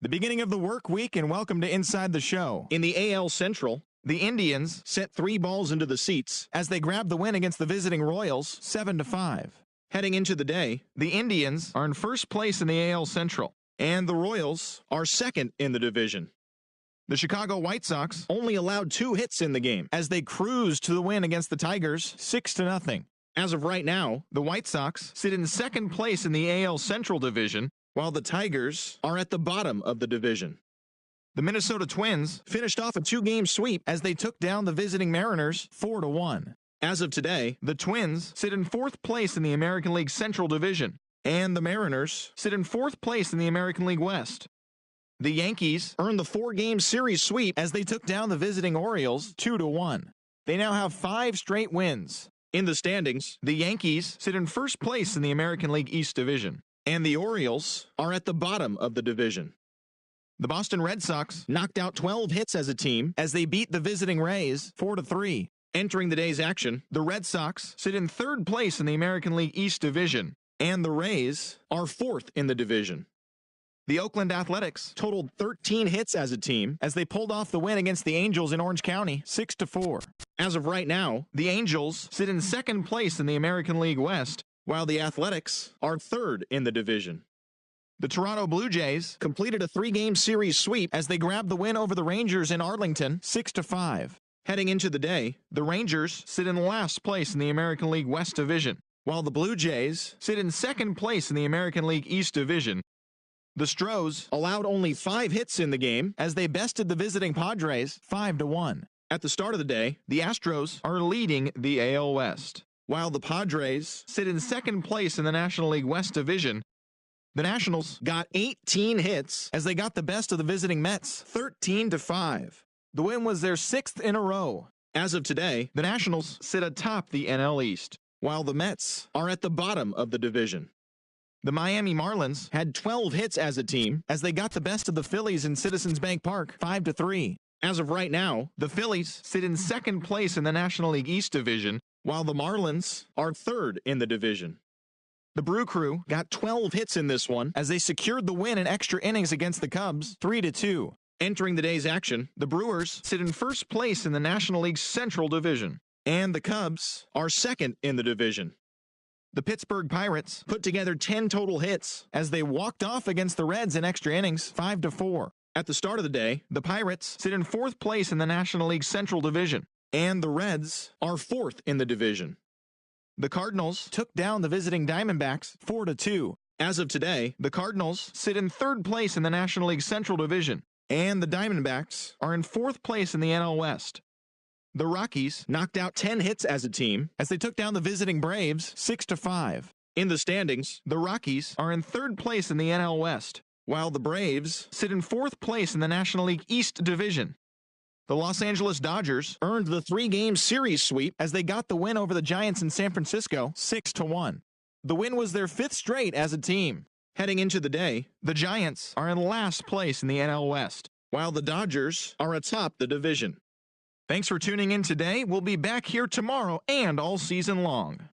The beginning of the work week, and welcome to Inside the Show. In the AL Central, the Indians sent 3 balls into the seats as they grabbed the win against the visiting Royals 7-5. Heading into the day, the Indians are in first place in the AL Central, and the Royals are second in the division. The Chicago White Sox only allowed 2 hits in the game as they cruised to the win against the Tigers 6-0. As of right now, the White Sox sit in second place in the AL Central division, while the Tigers are at the bottom of the division. The Minnesota Twins finished off a 2-game sweep as they took down the visiting Mariners 4-1. As of today, the Twins sit in 4th place in the American League Central Division, and the Mariners sit in 4th place in the American League West. The Yankees earned the 4-game series sweep as they took down the visiting Orioles 2-1. They now have 5 straight wins. In the standings, the Yankees sit in first place in the American League East Division, and the Orioles are at the bottom of the division. The Boston Red Sox knocked out 12 hits as a team as they beat the visiting Rays 4-3. Entering the day's action, the Red Sox sit in 3rd place in the American League East Division, and the Rays are 4th in the division. The Oakland Athletics totaled 13 hits as a team as they pulled off the win against the Angels in Orange County 6-4. As of right now, the Angels sit in 2nd place in the American League West, while the Athletics are 3rd in the division. The Toronto Blue Jays completed a 3-game series sweep as they grabbed the win over the Rangers in Arlington 6-5. Heading into the day, the Rangers sit in last place in the American League West Division, while the Blue Jays sit in 2nd place in the American League East Division. The Stros allowed only 5 hits in the game as they bested the visiting Padres 5-1. At the start of the day, the Astros are leading the AL West, while the Padres sit in 2nd place in the National League West Division. The Nationals got 18 hits as they got the best of the visiting Mets 13-5. The win was their 6th in a row. As of today, the Nationals sit atop the NL East, while the Mets are at the bottom of the division. The Miami Marlins had 12 hits as a team as they got the best of the Phillies in Citizens Bank Park 5-3. As of right now, the Phillies sit in 2nd place in the National League East Division, while the Marlins are 3rd in the division. The Brew Crew got 12 hits in this one as they secured the win in extra innings against the Cubs 3-2. Entering the day's action, the Brewers sit in first place in the National League Central Division, and the Cubs are 2nd in the division. The Pittsburgh Pirates put together 10 total hits as they walked off against the Reds in extra innings 5-4. At the start of the day, the Pirates sit in 4th place in the National League Central Division, and the Reds are 4th in the division. The Cardinals took down the visiting Diamondbacks 4-2. As of today, the Cardinals sit in 3rd place in the National League Central Division, and the Diamondbacks are in 4th place in the NL West. The Rockies knocked out 10 hits as a team as they took down the visiting Braves 6-5. In the standings, the Rockies are in 3rd place in the NL West, while the Braves sit in 4th place in the National League East Division. The Los Angeles Dodgers earned the 3-game series sweep as they got the win over the Giants in San Francisco 6-1. The win was their 5th straight as a team. Heading into the day, the Giants are in last place in the NL West, while the Dodgers are atop the division. Thanks for tuning in today. We'll be back here tomorrow and all season long.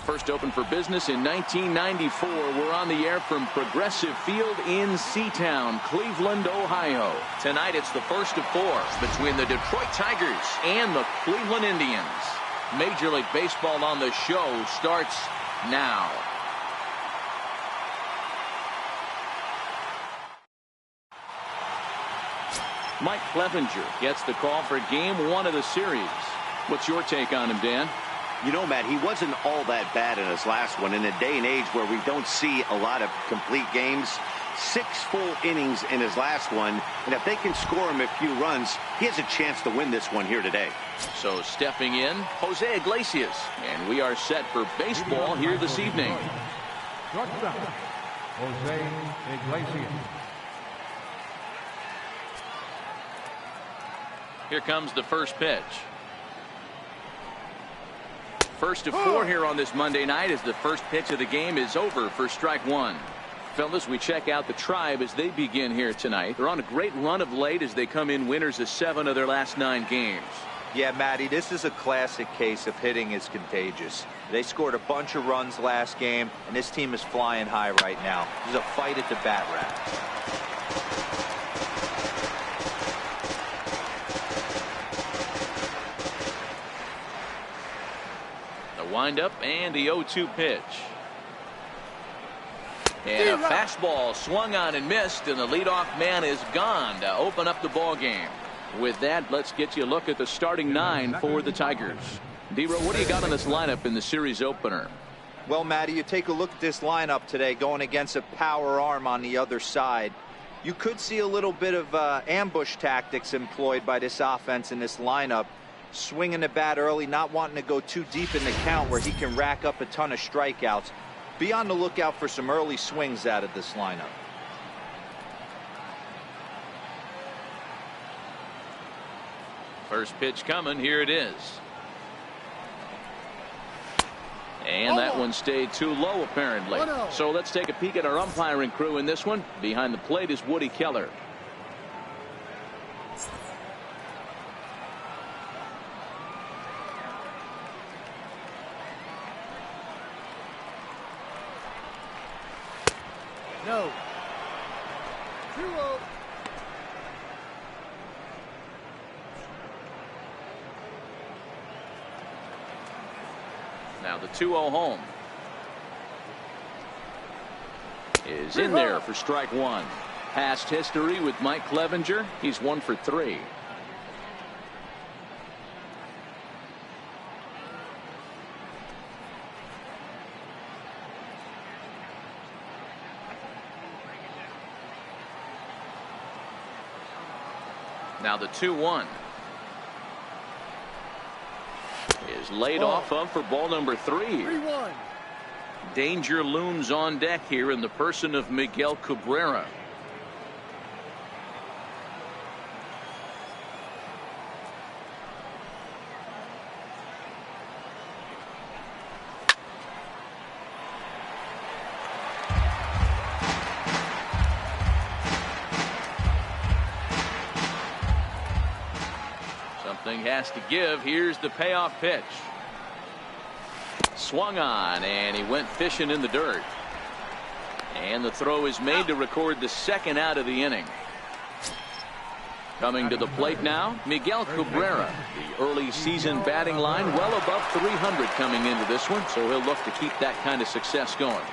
First opened for business in 1994. We're on the air from Progressive Field in Seatown, Cleveland, Ohio. Tonight it's the first of 4 between the Detroit Tigers and the Cleveland Indians. Major League Baseball on the show starts now. Mike Clevenger gets the call for game 1 of the series. What's your take on him, Dan? You know, Matt, he wasn't all that bad in his last one. In a day and age where we don't see a lot of complete games, 6 full innings in his last one, and if they can score him a few runs, he has a chance to win this one here today. So stepping in, Jose Iglesias, and we are set for baseball here this evening. Shortstop, Jose Iglesias. Here comes the first pitch. First of 4 here on this Monday night as the first pitch of the game is over for strike 1. Fellas, we check out the Tribe as they begin here tonight. They're on a great run of late as they come in winners of 7 of their last 9 games. Yeah, Matty, this is a classic case of hitting is contagious. They scored a bunch of runs last game, and this team is flying high right now. There's a fight at the bat rack. Windup and the 0-2 pitch. And a fastball swung on and missed, and the leadoff man is gone to open up the ball game. With that, let's get you a look at the starting 9 for the Tigers. D-Row, what do you got on this lineup in the series opener? Well, Matty, you take a look at this lineup today going against a power arm on the other side. You could see a little bit of ambush tactics employed by this offense in this lineup. Swinging the bat early, not wanting to go too deep in the count where he can rack up a ton of strikeouts. Be on the lookout for some early swings out of this lineup. First pitch coming. Here it is. And that one stayed too low, apparently. So let's take a peek at our umpiring crew in this one. Behind the plate is Woody Keller. No. 2-0. Now the 2-0 home is in there for strike 1. Past history with Mike Clevenger. He's 1 for 3. Now the 2-1 is laid off of for ball number 3. 3-1. Danger looms on deck here in the person of Miguel Cabrera. Has to give. Here's the payoff pitch. Swung on, and he went fishing in the dirt. And the throw is made to record the second out of the inning. Coming to the plate now, Miguel Cabrera. The early season batting line well above 300 coming into this one, so he'll look to keep that kind of success going.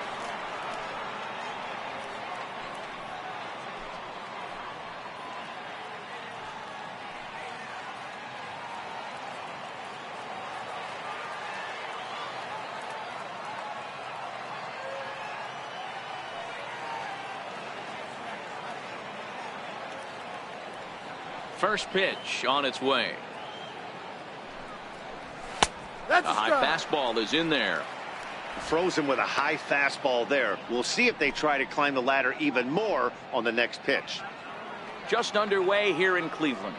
First pitch on its way. That's a high fastball is in there. Throws him with a high fastball there. We'll see if they try to climb the ladder even more on the next pitch. Just underway here in Cleveland.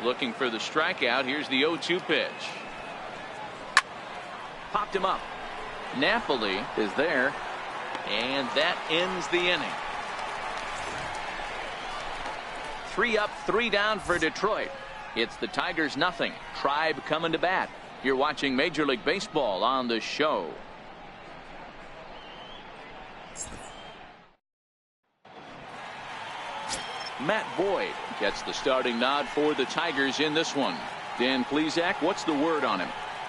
Looking for the strikeout. Here's the 0-2 pitch. Popped him up. Napoli is there. And that ends the inning. 3 up, 3 down for Detroit. It's the Tigers nothing. Tribe coming to bat. You're watching Major League Baseball on the show. Matt Boyd gets the starting nod for the Tigers in this one. Dan Plesac, what's the word on him?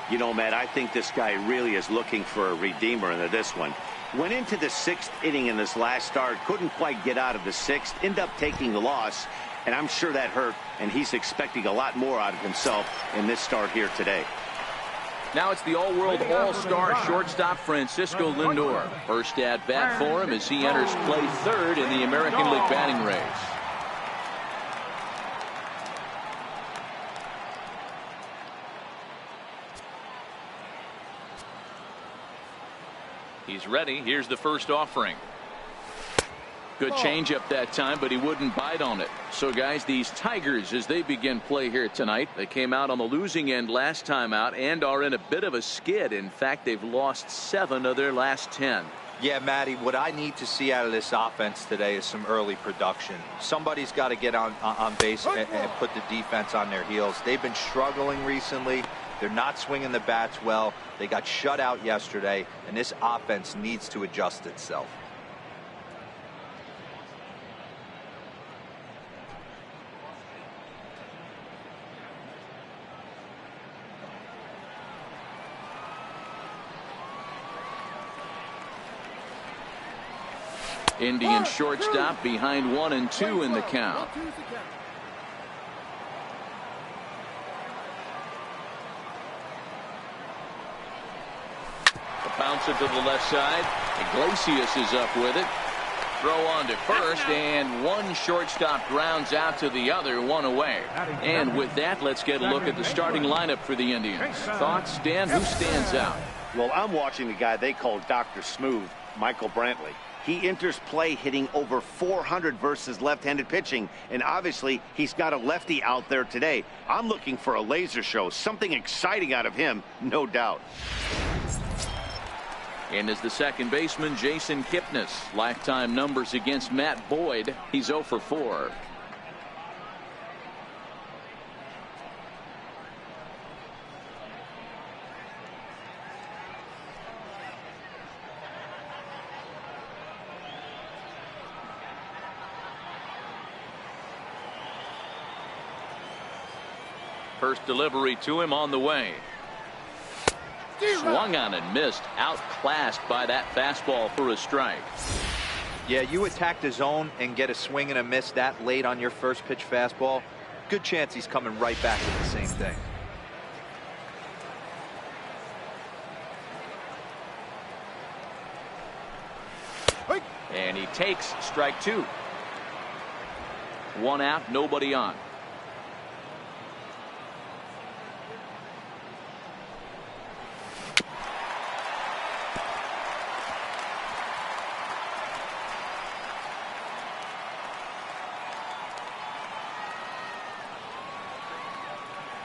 You know, Matt, I think this guy really is looking for a redeemer into this one. Went into the 6th inning in this last start, couldn't quite get out of the 6th, ended up taking the loss, and I'm sure that hurt, and he's expecting a lot more out of himself in this start here today. Now it's the all-world all-star shortstop Francisco Lindor. First at bat for him as he enters play 3rd in the American League batting race. He's ready. Here's the first offering. Good changeup that time, but he wouldn't bite on it. So, guys, these Tigers, as they begin play here tonight, they came out on the losing end last time out and are in a bit of a skid. In fact, they've lost 7 of their last 10. Yeah, Matty, what I need to see out of this offense today is some early production. Somebody's got to get on base and put the defense on their heels. They've been struggling recently. They're not swinging the bats well. They got shut out yesterday, and this offense needs to adjust itself. Indian shortstop behind 1 and 2 in the count. Bounce it to the left side. Iglesias is up with it. Throw on to first, and one shortstop grounds out to the other, 1 away. And with that, let's get a look at the starting lineup for the Indians. Thoughts, Dan? Who stands out? Well, I'm watching the guy they call Dr. Smooth, Michael Brantley. He enters play hitting over 400 versus left-handed pitching, and obviously he's got a lefty out there today. I'm looking for a laser show, something exciting out of him, no doubt. And as the second baseman, Jason Kipnis. Lifetime numbers against Matt Boyd. He's 0 for 4. First delivery to him on the way. Swung on and missed. Outclassed by that fastball for a strike. Yeah, you attack the zone and get a swing and a miss that late on your first pitch fastball. Good chance he's coming right back with the same thing. And he takes strike 2. 1 out, nobody on.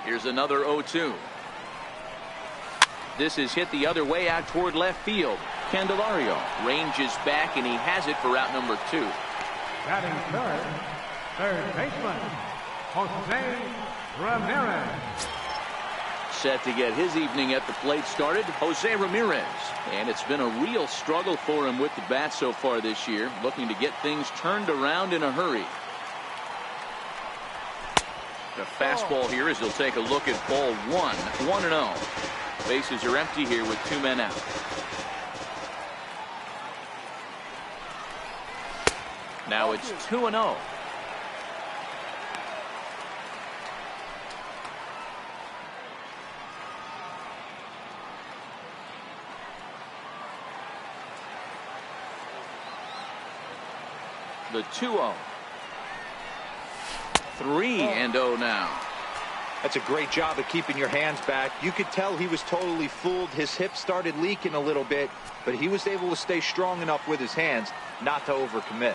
Here's another 0-2. This is hit the other way out toward left field. Candelario ranges back, and he has it for out number 2. Batting third baseman, Jose Ramirez. Set to get his evening at the plate started, Jose Ramirez. And it's been a real struggle for him with the bat so far this year, looking to get things turned around in a hurry. The fastball here as he'll take a look at ball 1. 1-0. Bases are empty here with 2 men out. Now it's 2-0. The 2-0. 3-0 now. That's a great job of keeping your hands back. You could tell he was totally fooled. His hip started leaking a little bit, but he was able to stay strong enough with his hands not to overcommit.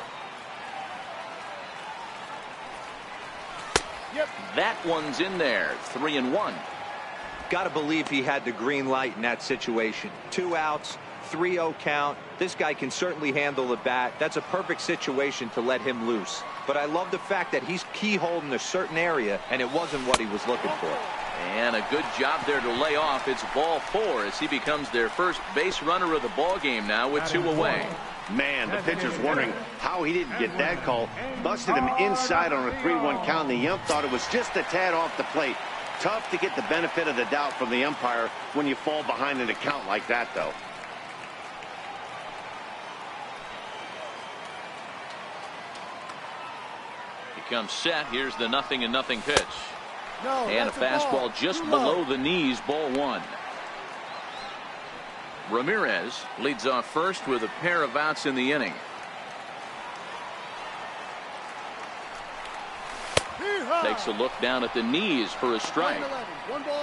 That one's in there. 3-1. Got to believe he had the green light in that situation. 2 outs, 3-0 count. This guy can certainly handle the bat. That's a perfect situation to let him loose. But I love the fact that he's keyholed in a certain area, and it wasn't what he was looking for. And a good job there to lay off. It's ball 4 as he becomes their first base runner of the ball game now with 2 away. Man, the pitcher's wondering how he didn't get that call. Busted him inside on a 3-1 count, and the ump thought it was just a tad off the plate. Tough to get the benefit of the doubt from the umpire when you fall behind in a count like that, though. He comes set. Here's the 0-0 pitch. No, and a fastball just below the knees, ball 1. Ramirez leads off first with a pair of outs in the inning. Takes a look down at the knees for a strike.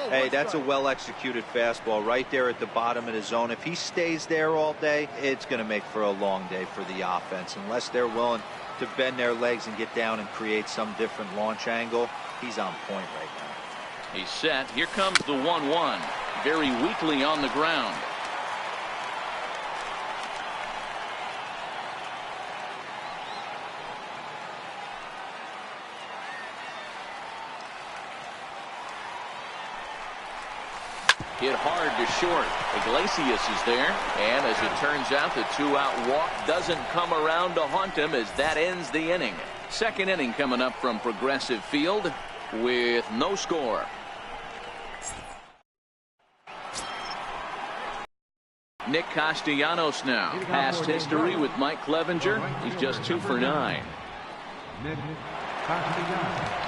Hey, that's a well-executed fastball right there at the bottom of the zone. If he stays there all day, it's going to make for a long day for the offense. Unless they're willing to bend their legs and get down and create some different launch angle, he's on point right now. He's set. Here comes the 1-1. Very weakly on the ground. Hit hard to short. Iglesias is there. And as it turns out, the 2-out walk doesn't come around to haunt him as that ends the inning. Second inning coming up from Progressive Field with no score. Nick Castellanos now. Past history with Mike Clevenger. He's just 2 for 9. Nick Castellanos.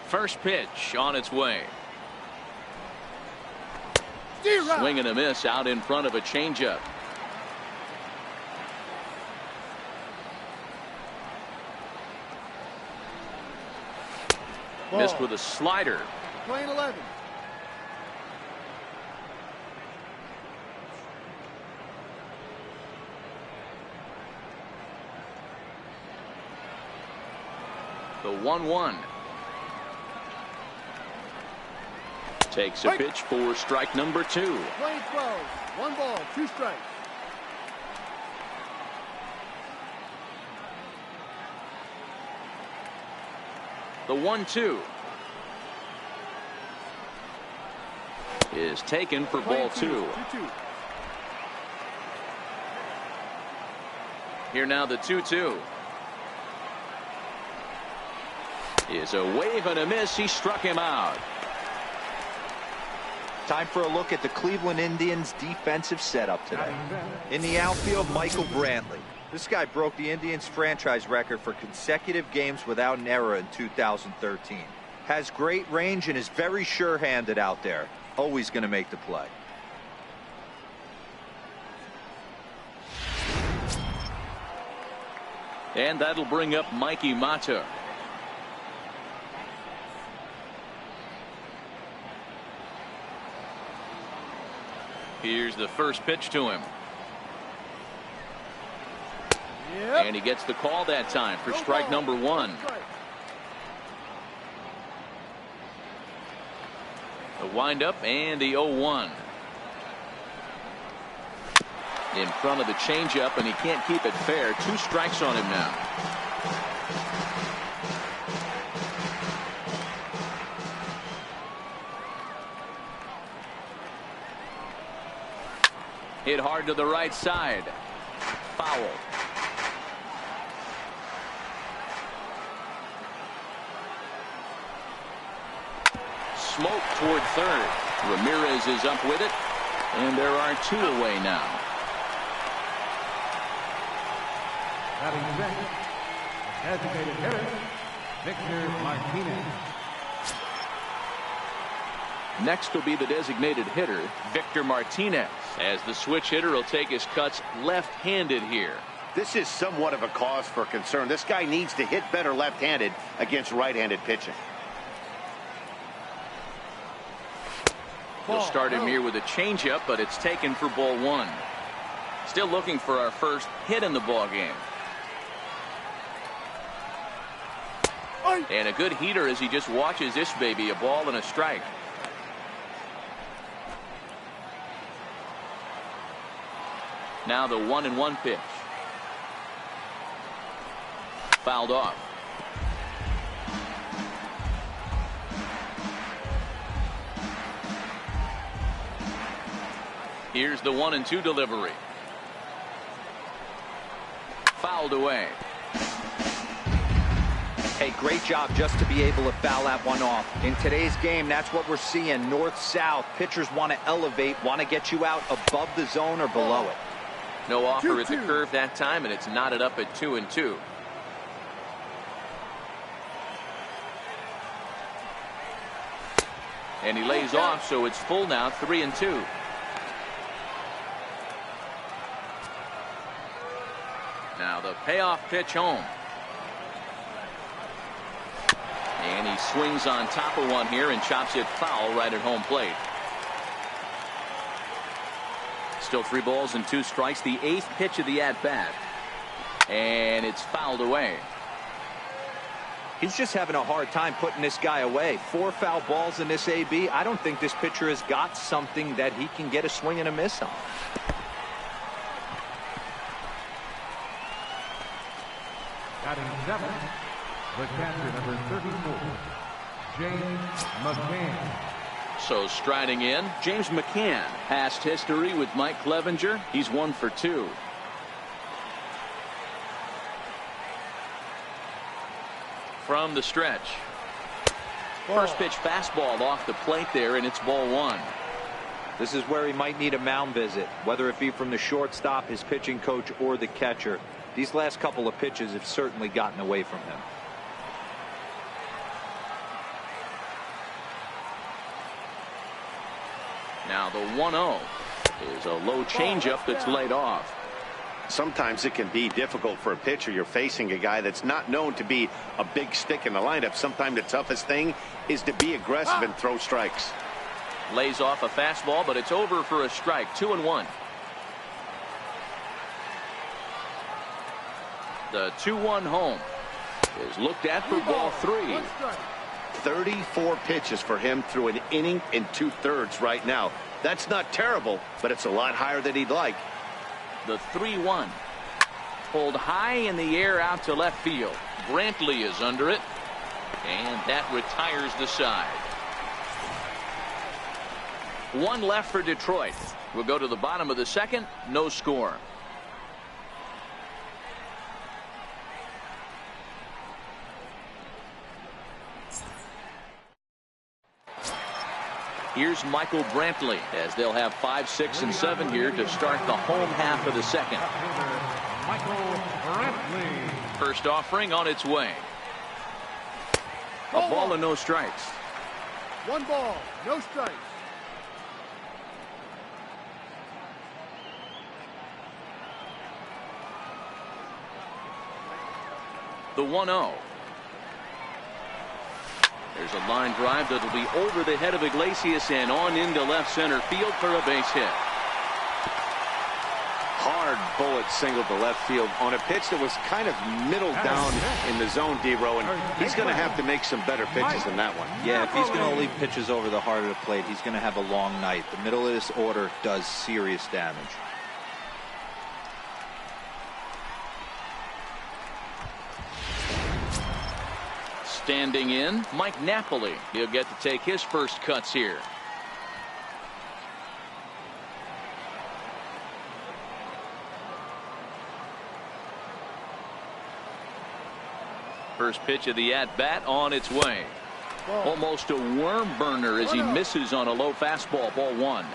First pitch on its way. Swing and a miss out in front of a changeup. Missed with a slider. Playing 11. The 1-1. Takes a pitch for strike number 2. Playing 12. 1 ball, 2 strikes. The 1-2 is taken for ball 2. Here now the 2-2 is a wave and a miss. He struck him out. Time for a look at the Cleveland Indians defensive setup today. In the outfield, Michael Brantley. This guy broke the Indians franchise record for consecutive games without an error in 2013. Has great range and is very sure-handed out there. Always going to make the play. And that'll bring up Mikey Mata. Here's the first pitch to him. Yep. And he gets the call that time for strike number 1. The windup and the 0-1. In front of the changeup, and he can't keep it fair. 2 strikes on him now. Hit hard to the right side. Foul. Smoke toward third. Ramirez is up with it, and there are 2 away now. Batting second, designated hitter, Victor Martinez. Next will be the designated hitter, Victor Martinez, as the switch hitter will take his cuts left-handed here. This is somewhat of a cause for concern. This guy needs to hit better left-handed against right-handed pitching. He'll start him here with a changeup, but it's taken for ball 1. Still looking for our first hit in the ball game. And a good heater as he just watches this baby. A ball and a strike. Now the 1-1 pitch. Fouled off. Here's the 1-2 delivery. Fouled away. Hey, great job just to be able to foul that one off. In today's game, that's what we're seeing. North-south. Pitchers want to elevate, want to get you out above the zone or below it. No offer at the curve that time, and it's knotted up at 2-2. And he lays off, so it's full now, 3-2. Now the payoff pitch home. And he swings on top of one here and chops it foul right at home plate. Still 3 balls and 2 strikes. The 8th pitch of the at-bat. And it's fouled away. He's just having a hard time putting this guy away. 4 foul balls in this AB. I don't think this pitcher has got something that he can get a swing and a miss on. Batting 7, the catcher, number 34, James McCann. So striding in, James McCann. Past history with Mike Clevenger. He's 1 for 2. From the stretch. First pitch fastball off the plate there, and it's ball 1. This is where he might need a mound visit, whether it be from the shortstop, his pitching coach, or the catcher. These last couple of pitches have certainly gotten away from him. Now the 1-0 is a low changeup that's laid off. Sometimes it can be difficult for a pitcher. You're facing a guy that's not known to be a big stick in the lineup. Sometimes the toughest thing is to be aggressive and throw strikes. Lays off a fastball, but it's over for a strike. 2-1. The 2-1 home is looked at for ball 3. 34 pitches for him through an inning and 2/3 right now. That's not terrible, but it's a lot higher than he'd like. The 3-1 pulled high in the air out to left field. Brantley is under it, and that retires the side. 1 left for Detroit. We'll go to the bottom of the 2nd. No score. Here's Michael Brantley as they'll have 5, 6, and 7 here to start the home half of the 2nd. Michael Brantley. First offering on its way. A ball and no strikes. 1 ball, no strikes. The 1-0. There's a line drive that'll be over the head of Iglesias and on into left center field for a base hit. Hard bullet single to left field on a pitch that was kind of middle down in the zone, D-Row, and he's going to have to make some better pitches than that one. Yeah, if he's going to leave pitches over the heart of the plate, he's going to have a long night. The middle of this order does serious damage. Standing in, Mike Napoli. He'll get to take his first cuts here. First pitch of the at-bat on its way. Almost a worm burner as he misses on a low fastball. Ball 1.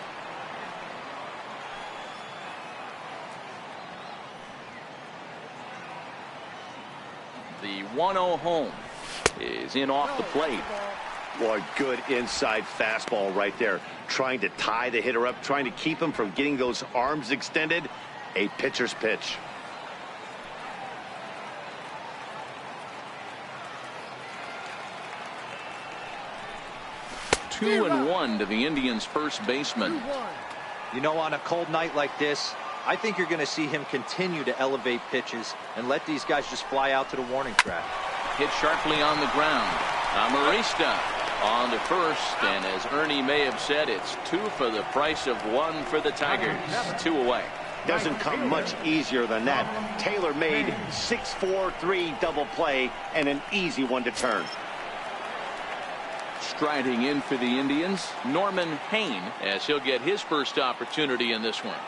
The 1-0 home is in off the plate. Boy, good inside fastball right there. Trying to tie the hitter up, trying to keep him from getting those arms extended. A pitcher's pitch. Two and one to the Indians' first baseman. You know, on a cold night like this, I think you're going to see him continue to elevate pitches and let these guys just fly out to the warning track. Hit sharply on the ground. Amarista on to first, and as Ernie may have said, it's 2 for the price of 1 for the Tigers. 2 away. Doesn't come much easier than that. Taylor made 6-4-3 double play and an easy one to turn. Striding in for the Indians, Norman Hain, as he'll get his first opportunity in this one.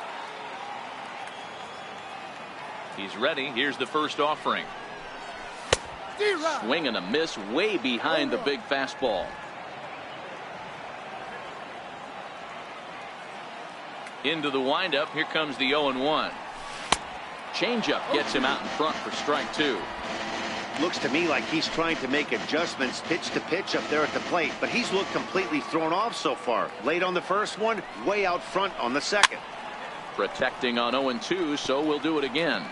He's ready. Here's the first offering. Swing and a miss way behind the big fastball. Into the windup. Here comes the 0-1. Changeup gets him out in front for strike 2. Looks to me like he's trying to make adjustments pitch to pitch up there at the plate, but he's looked completely thrown off so far. Late on the first one, way out front on the second. Protecting on 0-2, so we'll do it again.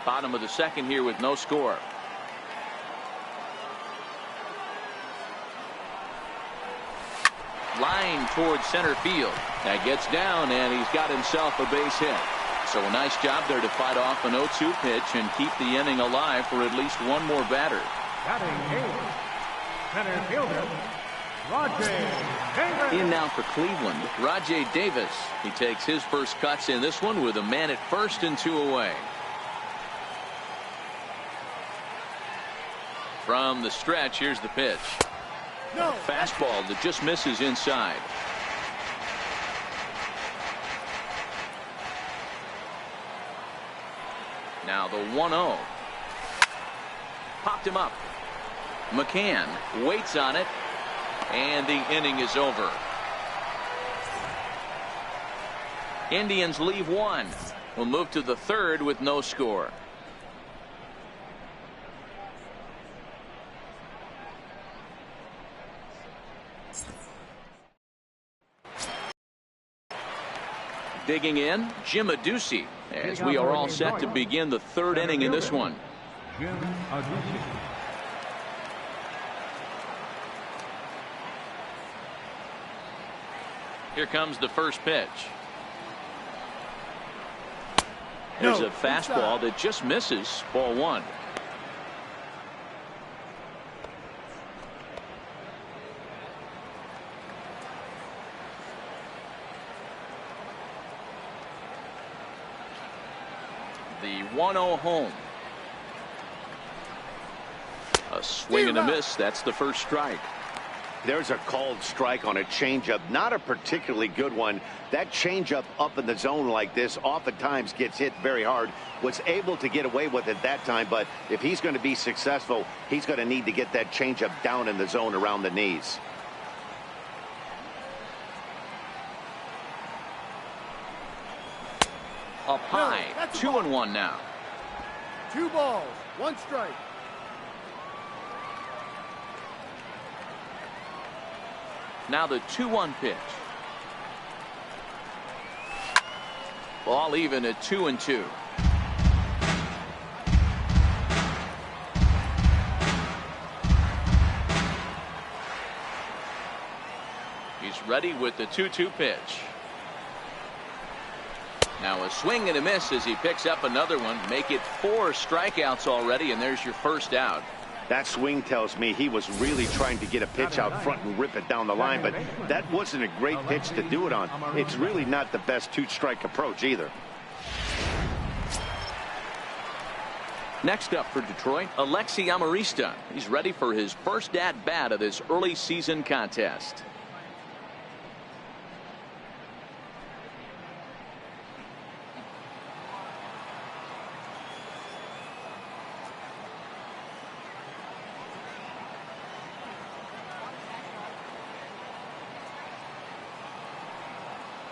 Bottom of the second here with no score. Line towards center field. That gets down, and he's got himself a base hit. So a nice job there to fight off an 0-2 pitch and keep the inning alive for at least one more batter. Batting eighth, center fielder, Rajay Davis. In now for Cleveland, Rajay Davis. He takes his first cuts in this one with a man at first and 2 away. From the stretch, here's the pitch. No. Fastball that just misses inside. Now the 1-0. Popped him up. McCann waits on it, and the inning is over. Indians leave 1. We'll move to the third with no score. Digging in, Jim Adduci, as we are all set to begin the third inning in this one. Jim Adduci. Here comes the first pitch. There's a fastball that just misses. Ball 1. The 1-0 home. A swing and a miss. That's the first strike. There's a called strike on a changeup. Not a particularly good one. That changeup up in the zone like this oftentimes gets hit very hard. Was able to get away with it that time, but if he's going to be successful, he's going to need to get that changeup down in the zone around the knees. Up high, 2-1 now. 2 balls, 1 strike. Now the 2-1 pitch. Ball even at 2-2. He's ready with the 2-2 pitch. Now a swing and a miss as he picks up another one. Make it 4 strikeouts already, and there's your first out. That swing tells me he was really trying to get a pitch out front and rip it down the line, but that wasn't a great pitch to do it on. It's really not the best 2-strike approach either. Next up for Detroit, Alexi Amarista. He's ready for his first at-bat of this early season contest.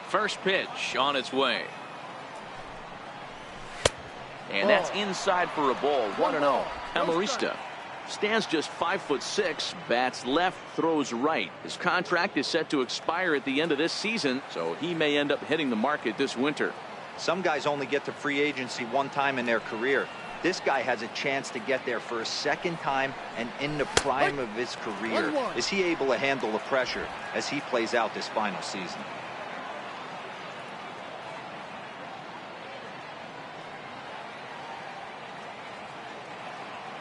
First pitch on its way. And that's inside for a ball. 1-0. Amarista stands just 5'6", bats left, throws right. His contract is set to expire at the end of this season, so he may end up hitting the market this winter. Some guys only get to free agency 1 time in their career. This guy has a chance to get there for a second time, and in the prime of his career. Is he able to handle the pressure as he plays out this final season?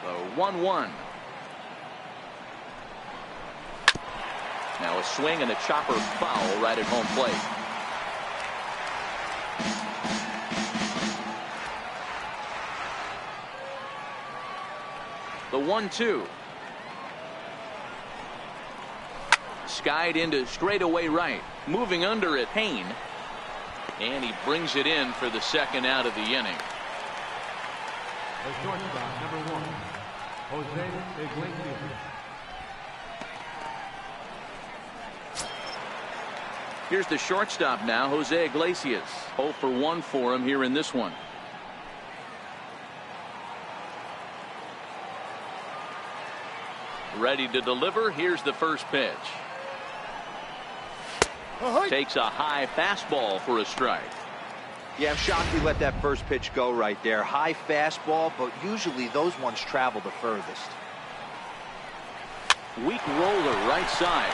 The 1-1. Now a swing and a chopper foul right at home plate. The 1-2. Skied into straightaway right. Moving under it, Payne. And he brings it in for the second out of the inning. The shortstop, number 1, Jose Iglesias. Here's the shortstop now, Jose Iglesias. 0 for 1 for him here in this one. Ready to deliver. Here's the first pitch. Takes a high fastball for a strike. Yeah, I'm shocked he let that first pitch go right there. High fastball, but usually those ones travel the furthest. Weak roller right side.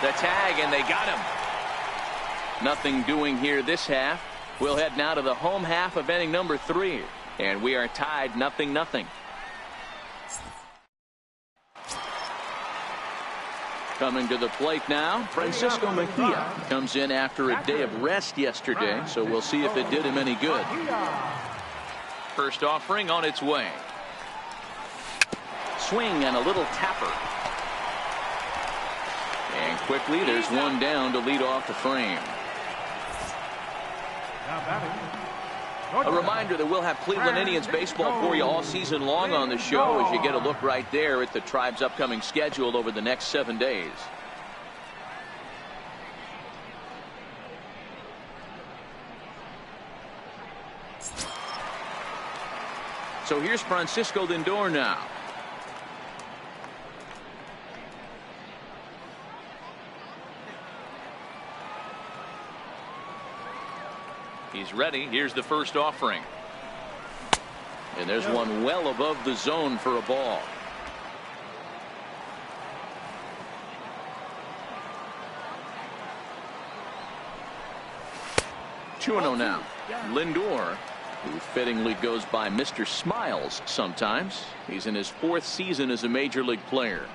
The tag, and they got him. Nothing doing here this half. We'll head now to the home half of inning number 3. And we are tied 0-0. Coming to the plate now, Francisco Mejia comes in after a day of rest yesterday, so we'll see if it did him any good. First offering on its way. Swing and a little tapper. And quickly there's one down to lead off the frame. A reminder that we'll have Cleveland Indians baseball for you all season long on the show as you get a look right there at the Tribe's upcoming schedule over the next 7 days. So here's Francisco Lindor now. He's ready. Here's the first offering. And there's one well above the zone for a ball. Two 2-0 now. Lindor, who fittingly goes by Mr. Smiles sometimes. He's in his 4th season as a major league player.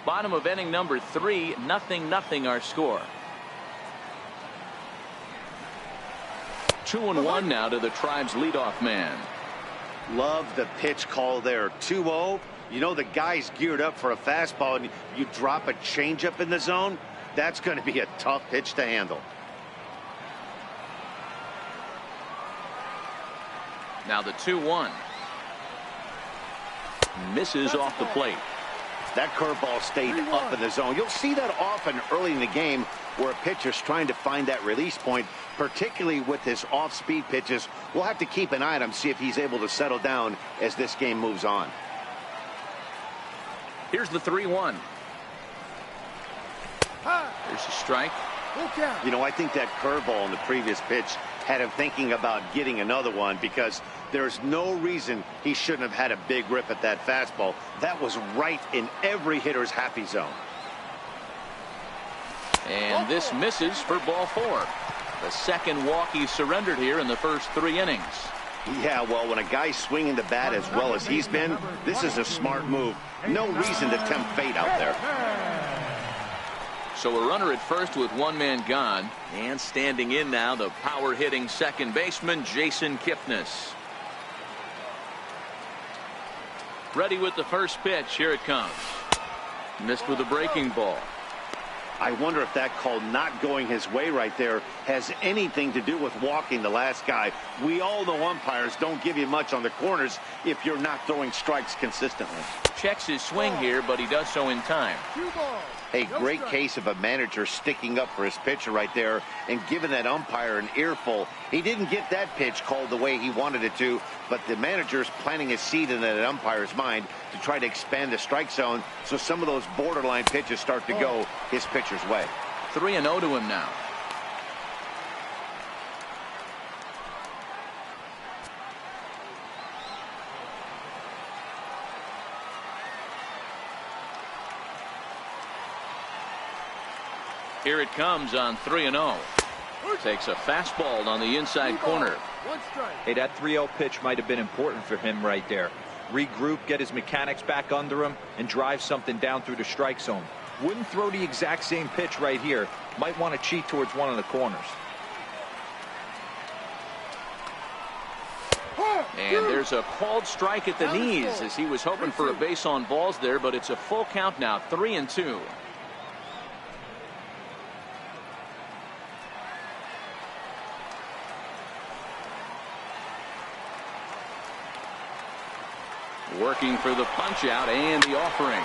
Bottom of inning number 3, 0-0 our score. 2-1 now to the Tribe's leadoff man. Love the pitch call there. 2-0. You know the guy's geared up for a fastball, and you drop a changeup in the zone. That's going to be a tough pitch to handle. Now the 2-1. Misses off the plate. That curveball stayed up in the zone. You'll see that often early in the game where a pitcher's trying to find that release point, particularly with his off-speed pitches. We'll have to keep an eye on him, see if he's able to settle down as this game moves on. Here's the 3-1. There's a strike. You know, I think that curveball in the previous pitch had him thinking about getting another one, because there's no reason he shouldn't have had a big rip at that fastball. That was right in every hitter's happy zone. And this misses for ball 4. The second walk he surrendered here in the first 3 innings. Yeah, well, when a guy's swinging the bat as well as he's been, this is a smart move. No reason to tempt fate out there. So a runner at first with one man gone, and standing in now the power hitting second baseman Jason Kipnis. Ready with the first pitch. Here it comes. Missed with a breaking ball. I wonder if that call not going his way right there has anything to do with walking the last guy. We all know umpires don't give you much on the corners if you're not throwing strikes consistently. Checks his swing here, but he does so in time. A great case of a manager sticking up for his pitcher right there and giving that umpire an earful. He didn't get that pitch called the way he wanted it to, but the manager's planting a seed in that umpire's mind to try to expand the strike zone so some of those borderline pitches start to go his pitcher's way. 3-0 to him now. Here it comes on 3-0. Takes a fastball on the inside corner. 1 strike. Hey, that 3-0 pitch might have been important for him right there. Regroup, get his mechanics back under him, and drive something down through the strike zone. Wouldn't throw the exact same pitch right here. Might want to cheat towards one of the corners. And there's a called strike at the knees as he was hoping for a base on balls there, but it's a full count now, 3-2. Working for the punch out and the offering.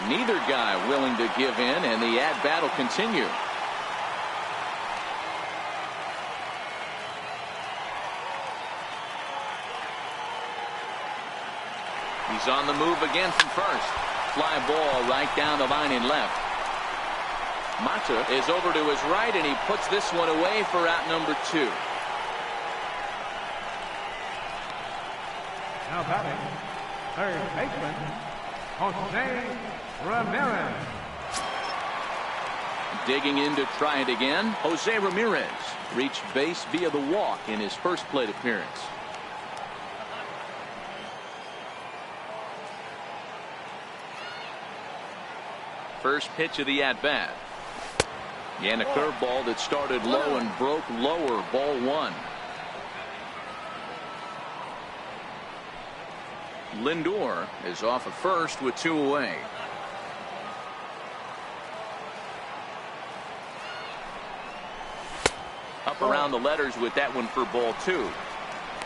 Neither guy willing to give in, and the at-bat will continue. He's on the move again from first. Fly ball right down the line in left. Mata is over to his right, and he puts this one away for out number 2. Now batting, third baseman, Jose Ramirez. Digging in to try it again, Jose Ramirez reached base via the walk in his first plate appearance. First pitch of the at-bat. And a curveball that started low and broke lower, ball 1. Lindor is off at first with 2 away. Up around the letters with that one for ball 2.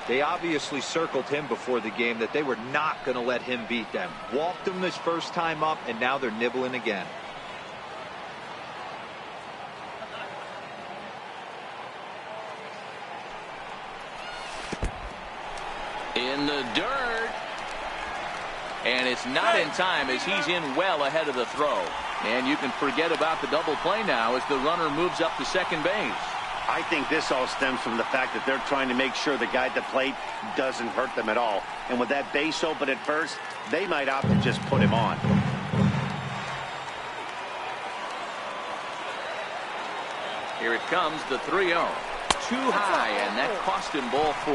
They obviously circled him before the game that they were not going to let him beat them. Walked him his first time up, and now they're nibbling again. In the dirt. And it's not in time as he's in well ahead of the throw. And you can forget about the double play now as the runner moves up to second base. I think this all stems from the fact that they're trying to make sure the guy at the plate doesn't hurt them at all. And with that base open at first, they might opt to just put him on. Here it comes, the 3-0. Too high, and that cost him ball 4.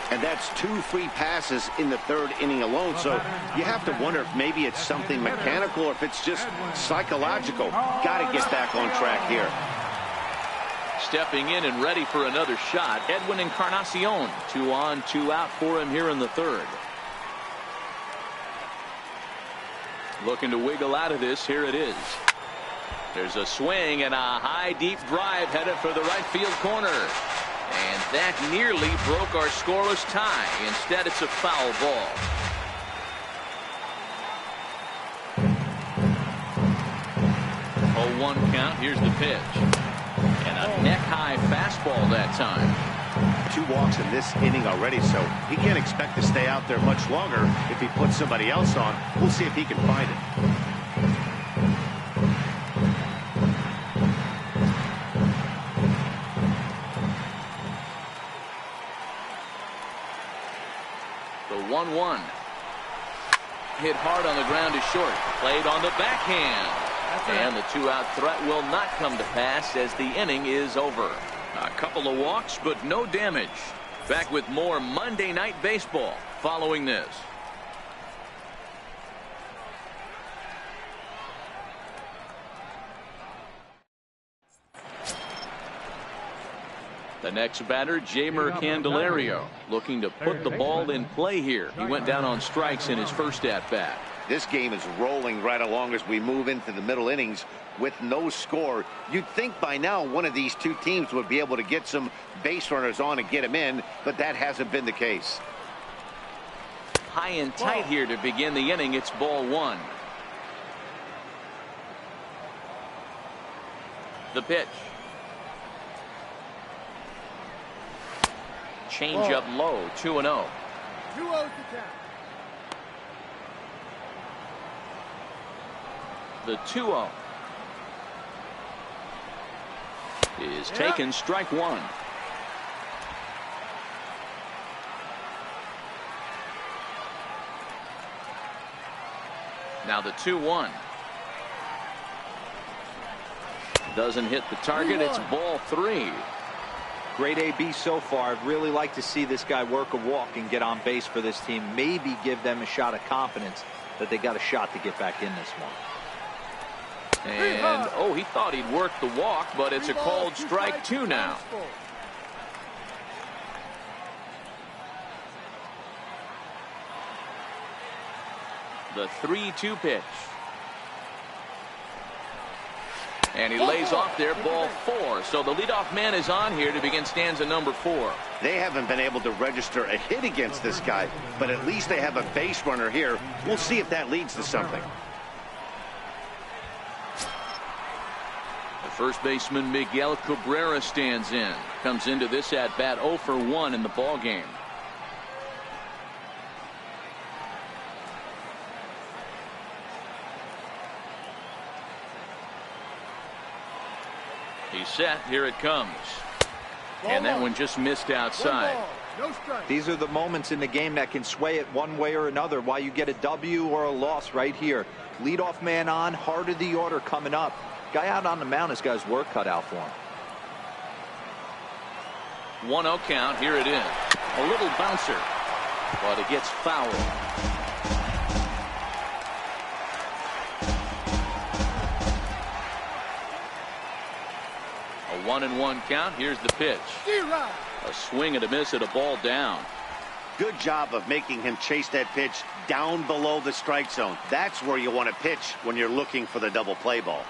And that's 2 free passes in the third inning alone. So you have to wonder if maybe it's something mechanical or if it's just psychological. Got to get back on track here. Stepping in and ready for another shot, Edwin Encarnacion. 2 on, 2 out for him here in the third. Looking to wiggle out of this. Here it is. There's a swing and a high deep drive headed for the right field corner. And that nearly broke our scoreless tie. Instead, it's a foul ball. Oh, 1 count. Here's the pitch. And a neck-high fastball that time. 2 walks in this inning already, so he can't expect to stay out there much longer if he puts somebody else on. We'll see if he can find it. The 1-1. Hit hard on the ground is short. Played on the backhand. And the 2-out threat will not come to pass as the inning is over. A couple of walks, but no damage. Back with more Monday Night Baseball following this. The next batter, Jeimer Candelario, looking to put the ball in play here. He went down on strikes in his first at-bat. This game is rolling right along as we move into the middle innings with no score. You'd think by now one of these 2 teams would be able to get some base runners on and get them in, but that hasn't been the case. High and tight here to begin the inning. It's ball 1. The pitch. Change up low, 2-0. 2-0 to count. The 2-0 is taken, strike 1. Now the 2-1. Doesn't hit the target. It's ball 3. Great AB so far. I'd really like to see this guy work a walk and get on base for this team. Maybe give them a shot of confidence that they got a shot to get back in this one. And, oh, he thought he'd work the walk, but it's a called strike 2 now. The 3-2 pitch. And he lays off there, ball 4. So the leadoff man is on here to begin stanza number 4. They haven't been able to register a hit against this guy, but at least they have a base runner here. We'll see if that leads to something. The first baseman, Miguel Cabrera, stands in. Comes into this at-bat 0 for 1 in the ballgame. He's set. Here it comes. And that one just missed outside. No strike. These are the moments in the game that can sway it one way or another. Why you get a W or a loss right here. Leadoff man on, heart of the order coming up. Guy out on the mound has got his work cut out for him. 1-0 count. Here it is. A little bouncer, but it gets foul. A 1-1 count. Here's the pitch. A swing and a miss at a ball down. Good job of making him chase that pitch down below the strike zone. That's where you want to pitch when you're looking for the double play ball.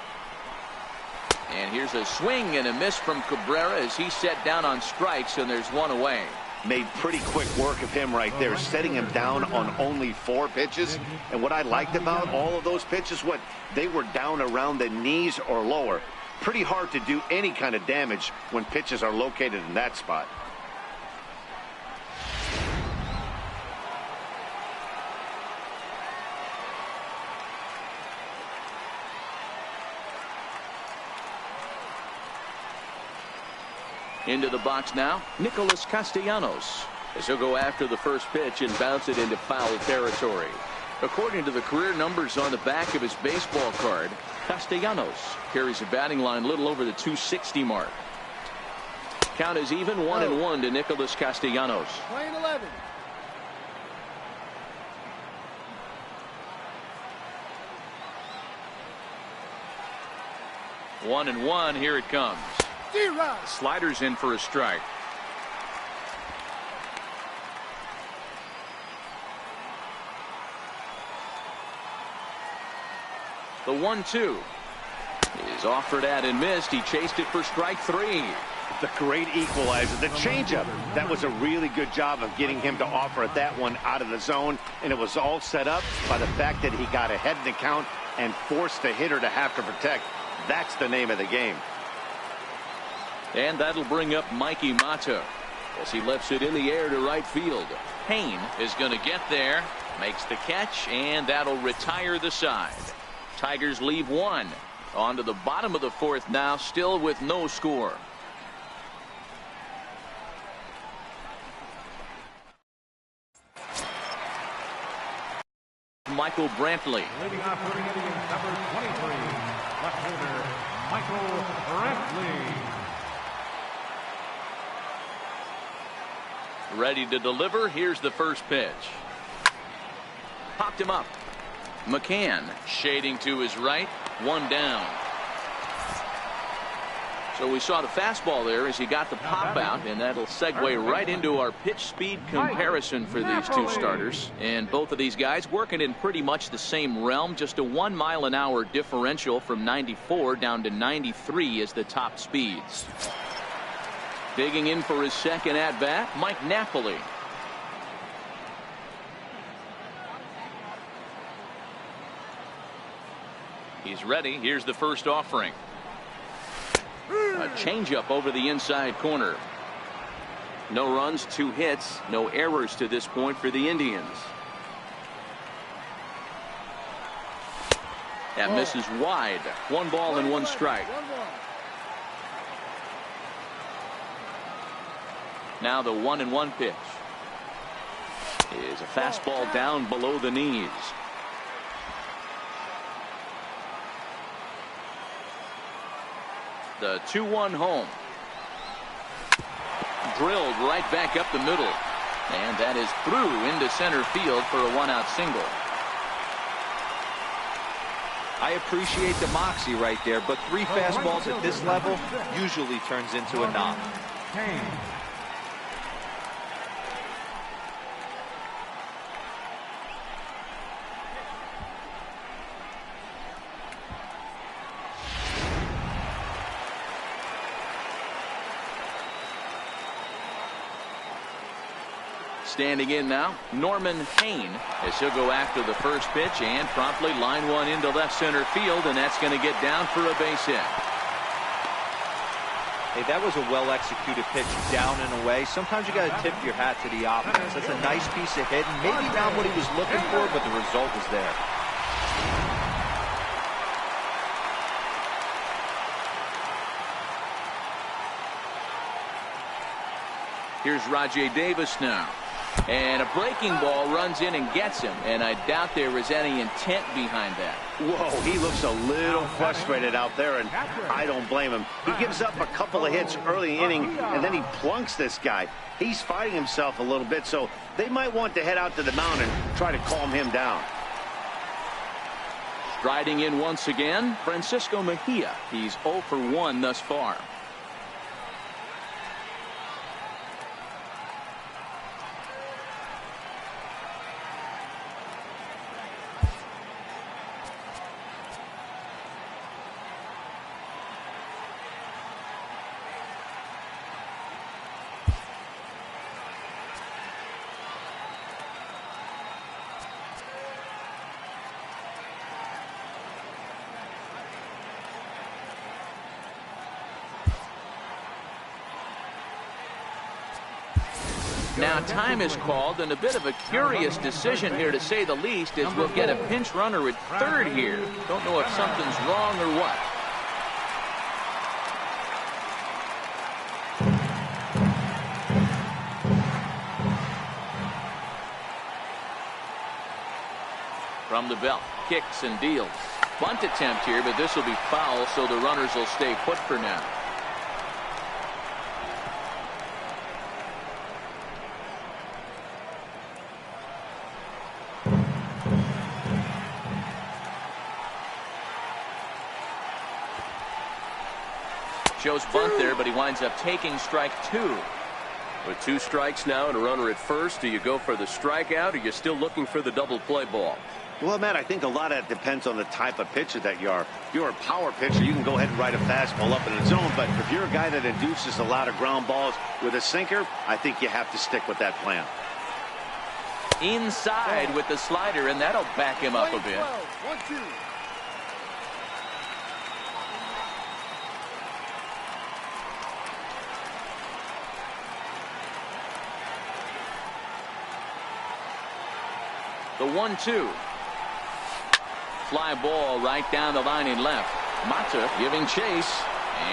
And here's a swing and a miss from Cabrera as he's set down on strikes, and there's one away. Made pretty quick work of him right there, setting him down on only 4 pitches. And what I liked about all of those pitches, what they were down around the knees or lower. Pretty hard to do any kind of damage when pitches are located in that spot. Into the box now, Nicholas Castellanos, as he'll go after the first pitch and bounce it into foul territory. According to the career numbers on the back of his baseball card, Castellanos carries a batting line a little over the 260 mark. Count is even 1-1 to Nicholas Castellanos. Playing 11. One and one. Here it comes. Sliders in for a strike. The 1-2 is offered at and missed. He chased it for strike 3. The great equalizer, the changeup. That was a really good job of getting him to offer at that one out of the zone, and it was all set up by the fact that he got ahead in the count and forced the hitter to have to protect. That's the name of the game. And that'll bring up Mikey Mata as he lifts it in the air to right field. Payne is going to get there, makes the catch, and that'll retire the side. Tigers leave one. On to the bottom of the 4th now, still with no score. Michael Brantley. Leading off for the Indians, number 23, left fielder Michael Brantley. Ready to deliver. Here's the first pitch. Popped him up. McCann shading to his right. 1 down. So we saw the fastball there as he got the pop out, and that'll segue right into our pitch speed comparison for these two starters. And both of these guys working in pretty much the same realm. Just a 1 mile an hour differential from 94 down to 93 is the top speeds. Digging in for his second at bat, Mike Napoli. He's ready. Here's the first offering. A changeup over the inside corner. No runs, 2 hits, no errors to this point for the Indians. That misses wide. 1 ball and 1 strike. Now the 1-1 pitch is a fastball down below the knees. The 2-1 home. Drilled right back up the middle. And that is through into center field for a one-out single. I appreciate the moxie right there, but 3 fastballs at this level usually turns into a knock. Standing in now, Norman Hayne, as he'll go after the first pitch and promptly line one into left center field, and that's going to get down for a base hit. Hey, that was a well-executed pitch down and away. Sometimes you got to tip your hat to the offense. That's a nice piece of hitting. Maybe not what he was looking for, but the result was there. Here's Rajai Davis now. And a breaking ball runs in and gets him. And I doubt there was any intent behind that. Whoa, he looks a little frustrated out there, and I don't blame him. He gives up a couple of hits early inning, and then he plunks this guy. He's fighting himself a little bit, so they might want to head out to the mound and try to calm him down. Striding in once again, Francisco Mejia. He's 0 for 1 thus far. Now time is called, and a bit of a curious decision here to say the least, as we'll get a pinch runner at third here. Don't know if something's wrong or what. From the belt, kicks and deals. Bunt attempt here, but this will be foul, so the runners will stay put for now. Shows bunt there, but he winds up taking strike 2. With 2 strikes now and a runner at first, do you go for the strikeout, or you're still looking for the double play ball? Well, Matt, I think a lot of it depends on the type of pitcher that you are. If you're a power pitcher, you can go ahead and ride a fastball up in the zone, but if you're a guy that induces a lot of ground balls with a sinker, I think you have to stick with that plan. Inside with the slider, and that'll back him up a bit. 1-2. The 1-2. Fly ball right down the line in left. Mata giving chase.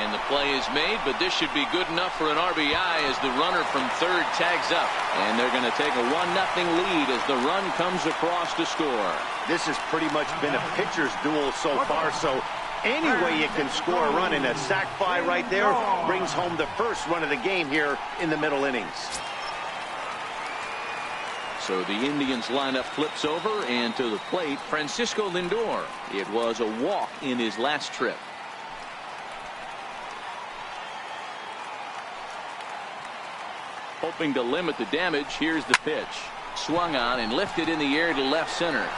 And the play is made, but this should be good enough for an RBI as the runner from third tags up. And they're going to take a 1-0 lead as the run comes across to score. This has pretty much been a pitcher's duel so far, so any way you can score a run, in a sac fly right there brings home the first run of the game here in the middle innings. So the Indians lineup flips over, and to the plate, Francisco Lindor. It was a walk in his last trip. Hoping to limit the damage, here's the pitch. Swung on and lifted in the air to left center.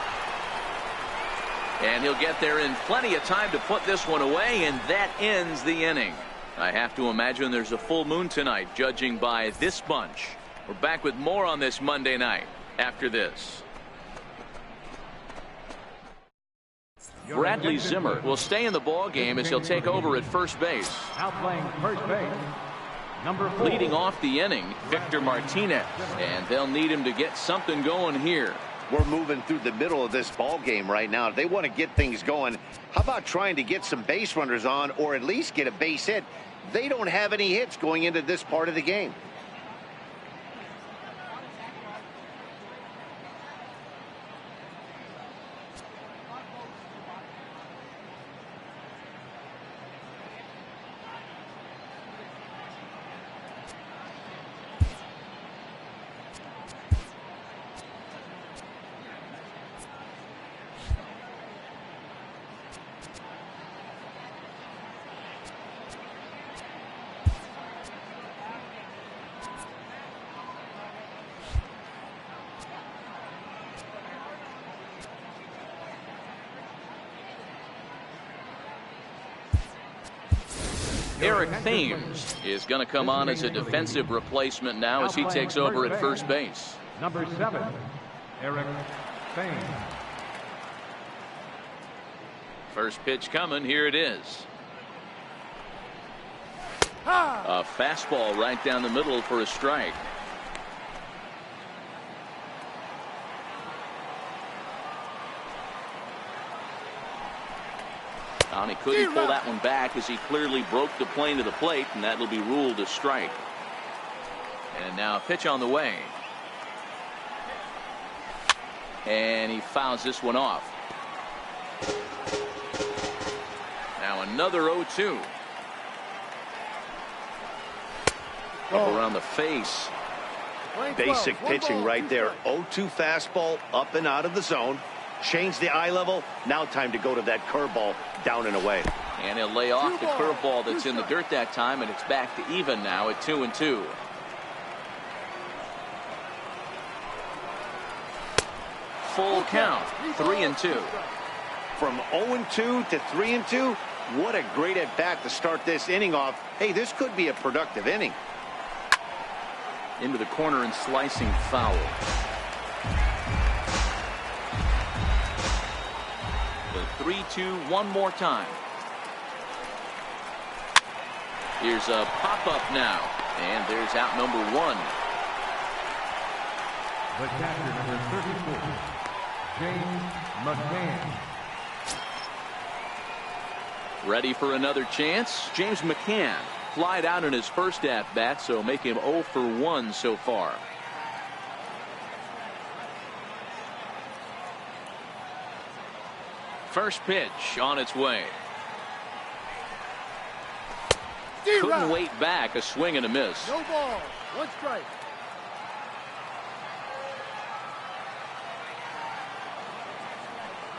And he'll get there in plenty of time to put this one away, and that ends the inning. I have to imagine there's a full moon tonight, judging by this bunch. We're back with more on this Monday night after this. Bradley Zimmer will stay in the ball game as he'll take over at first base. Now playing first base, number 4. Leading off the inning, Victor Martinez, and they'll need him to get something going here. We're moving through the middle of this ball game right now. If they want to get things going, how about trying to get some base runners on, or at least get a base hit? They don't have any hits going into this part of the game. Eric Thames is going to come on as a defensive replacement now as he takes over at first base. Number 7, Eric Thames. First pitch coming. Here it is. A fastball right down the middle for a strike. And he couldn't pull that one back as he clearly broke the plane to the plate, and that will be ruled a strike. And now a pitch on the way. And he fouls this one off. Now another 0-2. Up around the face. Basic pitching right there. 0-2 fastball up and out of the zone. Change the eye level. Now time to go to that curveball down and away. And he'll lay off the curveball that's in the dirt that time, and it's back to even now at 2-2. Full count, 3-2. From 0-2 to 3-2, what a great at bat to start this inning off. Hey, this could be a productive inning. Into the corner and slicing foul. The 3-2 one more time. Here's a pop-up now, and there's out number 1. The catcher, number 34, James McCann. Ready for another chance. James McCann flied out in his first at-bat, so make him 0 for 1 so far. First pitch on its way. Couldn't wait back. A swing and a miss. No ball. 1 strike.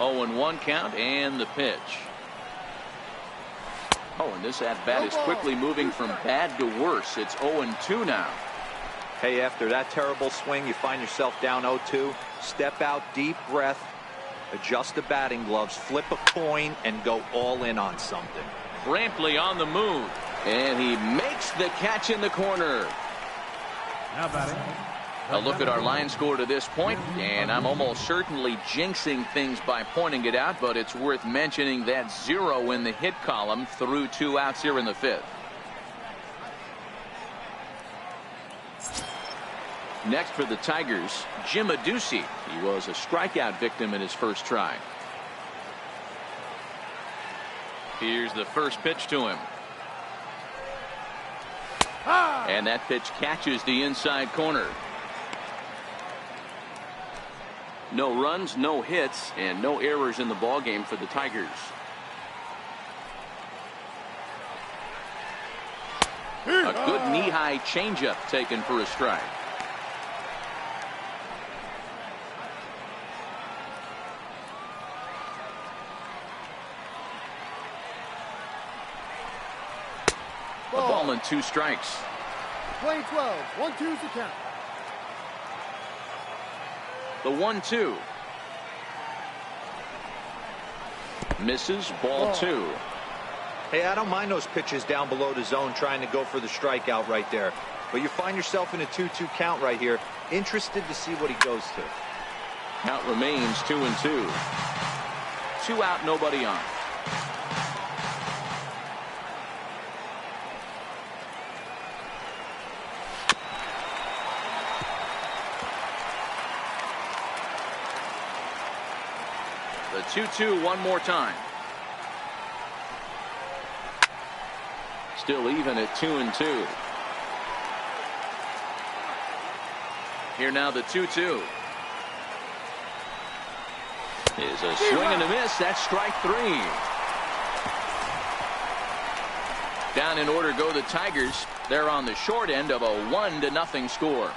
Oh, and 1 count and the pitch. Oh, and this at-bat is quickly moving from bad to worse. It's 0-2 now. Hey, after that terrible swing, you find yourself down 0-2. Step out, deep breath, adjust the batting gloves, flip a coin, and go all in on something. Brantley on the move, and he makes the catch in the corner. Now batting. A look at our line score to this point, and I'm almost certainly jinxing things by pointing it out, but it's worth mentioning that 0 in the hit column through 2 outs here in the 5th. Next for the Tigers, Jim Adduci. He was a strikeout victim in his first try. Here's the first pitch to him. And that pitch catches the inside corner. No runs, no hits, and no errors in the ballgame for the Tigers. A good knee-high changeup taken for a strike. A ball and 2 strikes. Playing 12. 1-2's the count. The 1-2. Misses, ball 2. Hey, I don't mind those pitches down below the zone trying to go for the strikeout right there. But you find yourself in a 2-2 count right here. Interested to see what he goes to. Count remains 2-2. 2 out, nobody on. The 2-2 one more time. Still even at 2-2. Here now the 2-2. Is a swing and a miss. That's strike 3. Down in order go the Tigers. They're on the short end of a 1-0 score.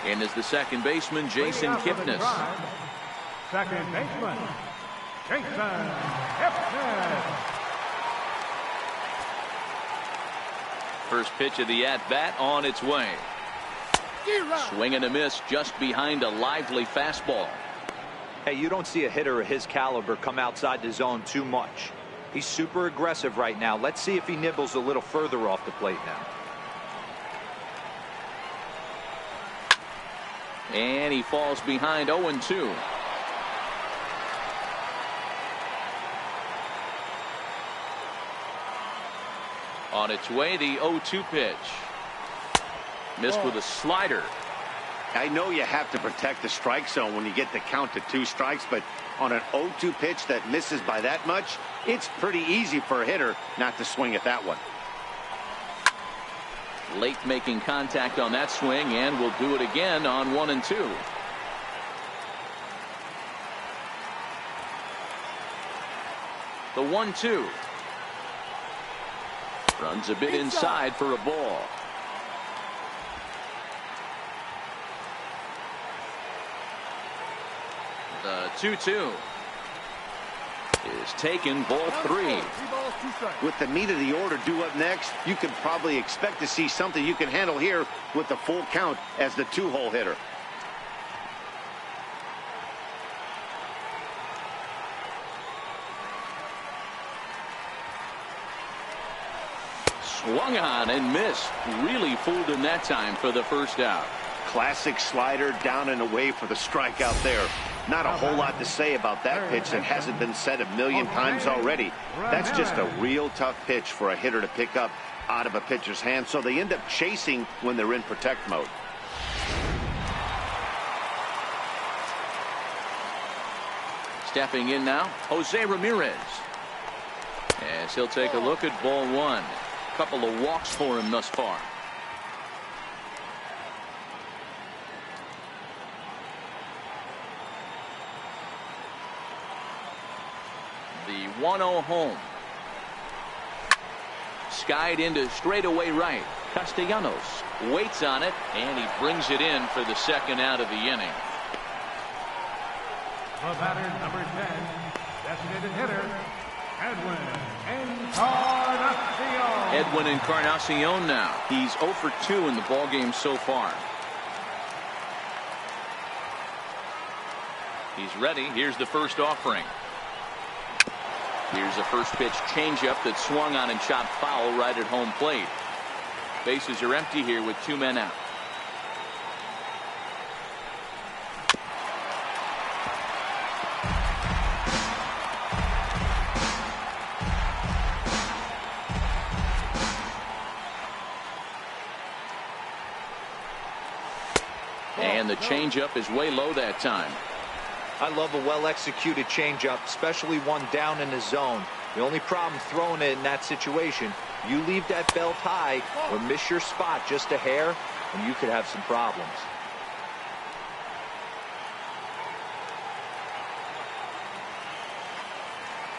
And is the second baseman, Jason Kipnis. Second baseman, Jason Kipnis. First pitch of the at-bat on its way. Swing and a miss just behind a lively fastball. Hey, you don't see a hitter of his caliber come outside the zone too much. He's super aggressive right now. Let's see if he nibbles a little further off the plate now. And he falls behind 0-2. On its way, the 0-2 pitch. Missed with a slider. I know you have to protect the strike zone when you get the count to 2 strikes, but on an 0-2 pitch that misses by that much, it's pretty easy for a hitter not to swing at that one. Late making contact on that swing, and will do it again on 1-2. The 1-2. Runs a bit inside for a ball. The 2-2 is taken, ball 3. With the meat of the order due up next, you could probably expect to see something you can handle here with the full count as the 2-hole hitter. Swung on and missed. Really fooled him that time for the first out. Classic slider down and away for the strikeout there. Not a whole lot to say about that pitch that hasn't been said a million times already. That's just a real tough pitch for a hitter to pick up out of a pitcher's hand, so they end up chasing when they're in protect mode. Stepping in now, Jose Ramirez. As he'll take a look at ball 1. Couple of walks for him thus far. The 1-0 home. Skied into straightaway right. Castellanos waits on it, and he brings it in for the second out of the inning. The batter, number 10, designated hitter, Edwin Encarnacion. Edwin Encarnacion now. He's 0 for 2 in the ballgame so far. He's ready. Here's the first offering. Here's a first pitch changeup that swung on and chopped foul right at home plate. Bases are empty here with 2 men out. And the changeup is way low that time. I love a well-executed changeup, especially one down in the zone. The only problem throwing it in that situation, you leave that belt high or miss your spot just a hair, and you could have some problems.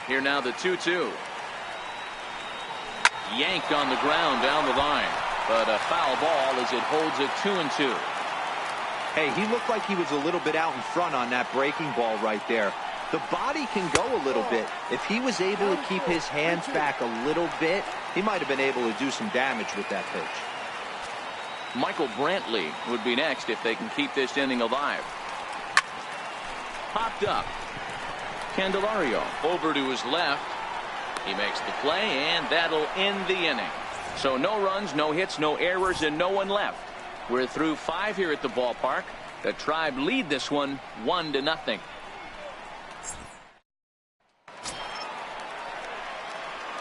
Here now the 2-2. Yanked on the ground down the line, but a foul ball as it holds it 2-2. Hey, he looked like he was a little bit out in front on that breaking ball right there. The body can go a little bit. If he was able to keep his hands back a little bit, he might have been able to do some damage with that pitch. Michael Brantley would be next if they can keep this inning alive. Popped up. Candelario over to his left. He makes the play, and that'll end the inning. So no runs, no hits, no errors, and no one left. We're through 5 here at the ballpark. The Tribe lead this one 1-0.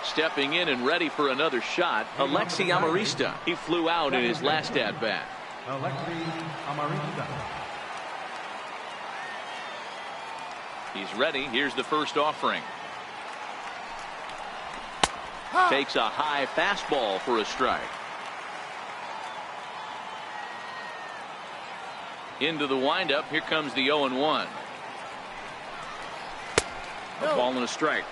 Stepping in and ready for another shot, Alexi Amarista. He flew out in his last at-bat. Alexi Amarista. He's ready. Here's the first offering. Takes a high fastball for a strike. Into the windup. Here comes the 0-1. A ball and a strike.